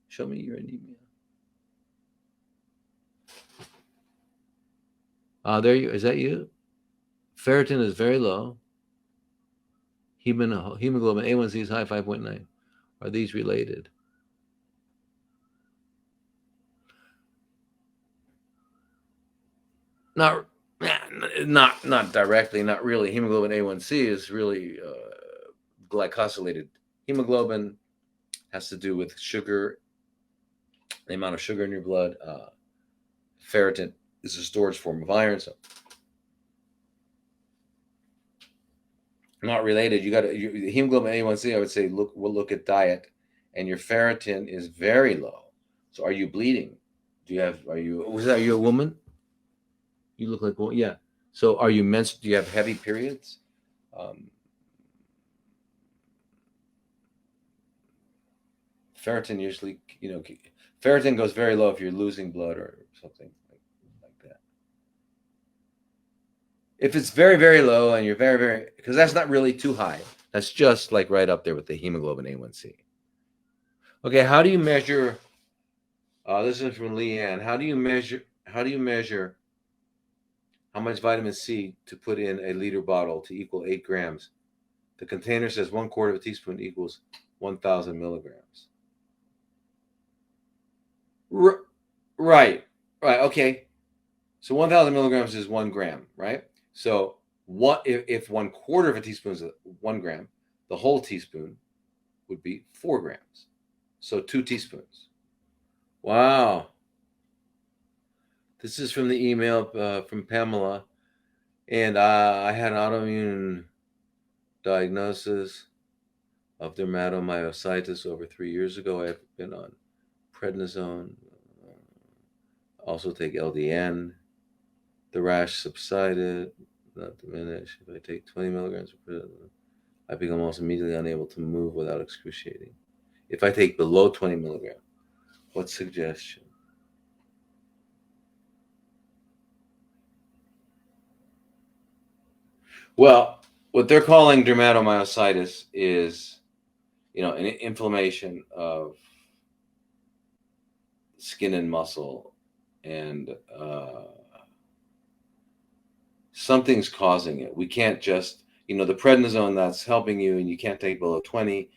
your anemia? There you. Is that you? Ferritin is very low. Hemoglobin A1C is high, 5.9. Are these related? Not directly, not really. Hemoglobin A1C is really glycosylated. Hemoglobin has to do with sugar, the amount of sugar in your blood. Ferritin is a storage form of iron, so not related. You got the hemoglobin A1C. I would say we'll look at diet, and your ferritin is very low. So are you bleeding? Are you a woman? You look like one. Yeah. So are you do you have heavy periods? Ferritin usually, ferritin goes very low if you're losing blood or something like that. If it's very, very low and you're very, very, because that's not really too high. That's just like right up there with the hemoglobin A1C. Okay, how do you measure? This is from Leanne. How do you measure how much vitamin C to put in a liter bottle to equal 8 grams? The container says 1/4 of a teaspoon equals 1,000 milligrams. Right. Okay. So 1,000 milligrams is 1 gram, right? So what if 1/4 of a teaspoon is 1 gram? The whole teaspoon would be 4 grams. So 2 teaspoons. Wow. This is from the email from Pamela, and I had an autoimmune diagnosis of dermatomyositis over 3 years ago. I've been on prednisone. Also take LDN. The rash subsided, not diminished. If I take 20 milligrams, I become almost immediately unable to move without excruciating. If I take below 20 milligrams, what suggestion? Well, what they're calling dermatomyositis is, an inflammation of skin and muscle, and something's causing it. We can't just, the prednisone that's helping you, and you can't take below 20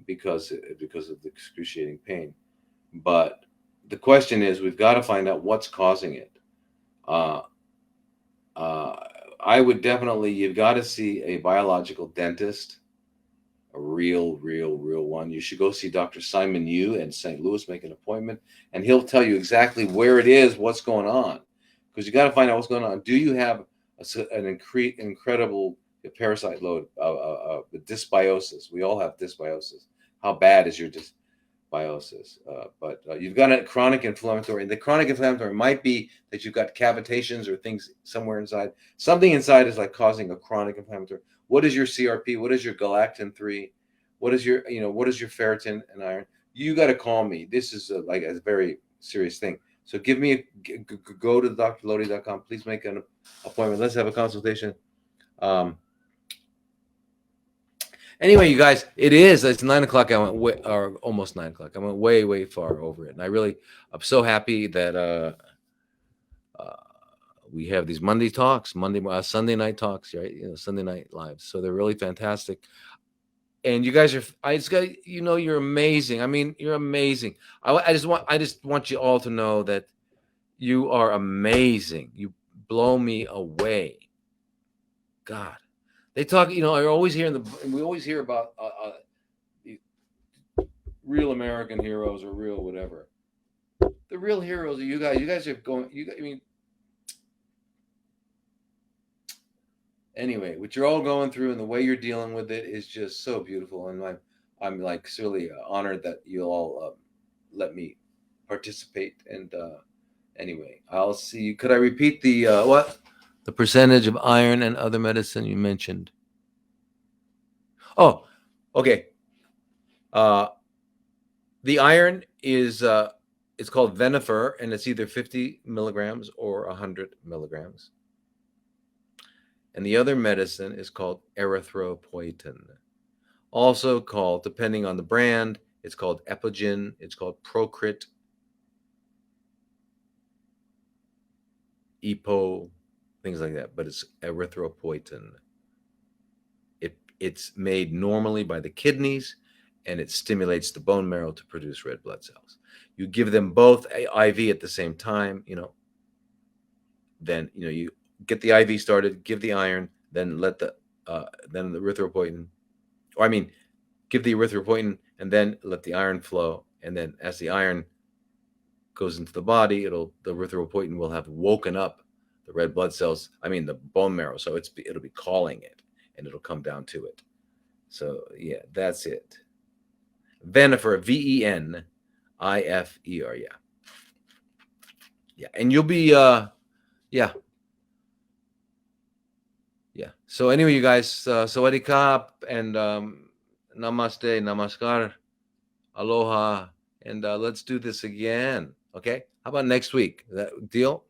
because of the excruciating pain. But the question is, we've got to find out what's causing it. I would definitely, you've got to see a biological dentist, a real one. You should go see Dr. Simon Yu in St. Louis, make an appointment, and he'll tell you exactly where it is, what's going on. Because you got to find out what's going on. Do you have an incredible parasite load of dysbiosis? We all have dysbiosis. How bad is your biosis. But you've got a chronic inflammatory. The chronic inflammatory might be that you've got cavitations or things somewhere inside. Something inside is like causing a chronic inflammatory. What is your CRP? What is your galactin-3? What is your, what is your ferritin and iron? You got to call me. This is like a very serious thing. So go to drlodi.com. Please make an appointment. Let's have a consultation. Anyway, you guys, it's 9 o'clock. I went or almost 9 o'clock. I went way far over it. And I'm so happy that we have these Monday talks, Sunday night talks, right? Sunday night lives. So they're really fantastic. And you guys you're amazing. I mean, you're amazing. I just want you all to know that you are amazing. You blow me away. God. They talk, I always hear we always hear about real American heroes or real whatever. The real heroes are you guys. You guys are going. Anyway, what you're all going through and the way you're dealing with it is just so beautiful, and I'm like really honored that you'll all let me participate. And anyway, I'll see you. Could I repeat the percentage of iron and other medicine you mentioned? Oh, okay. The iron is it's called Venifer, and it's either 50 milligrams or 100 milligrams. And the other medicine is called erythropoietin. Also called, depending on the brand, it's called Epogen, it's called Procrit, Epo, things like that. But it's erythropoietin. It's made normally by the kidneys, and it stimulates the bone marrow to produce red blood cells. You give them both IV at the same time, then you get the IV started, give the iron, then let the erythropoietin, give the erythropoietin and then let the iron flow, and then as the iron goes into the body, the erythropoietin will have woken up the red blood cells, the bone marrow, so it'll be calling it, and it'll come down to it. So yeah, that's it. Venifer, Venifer, yeah, and you'll be yeah. So anyway, you guys, sawadee kap and namaste, namaskar, aloha, and let's do this again. Okay, how about next week? Is that deal?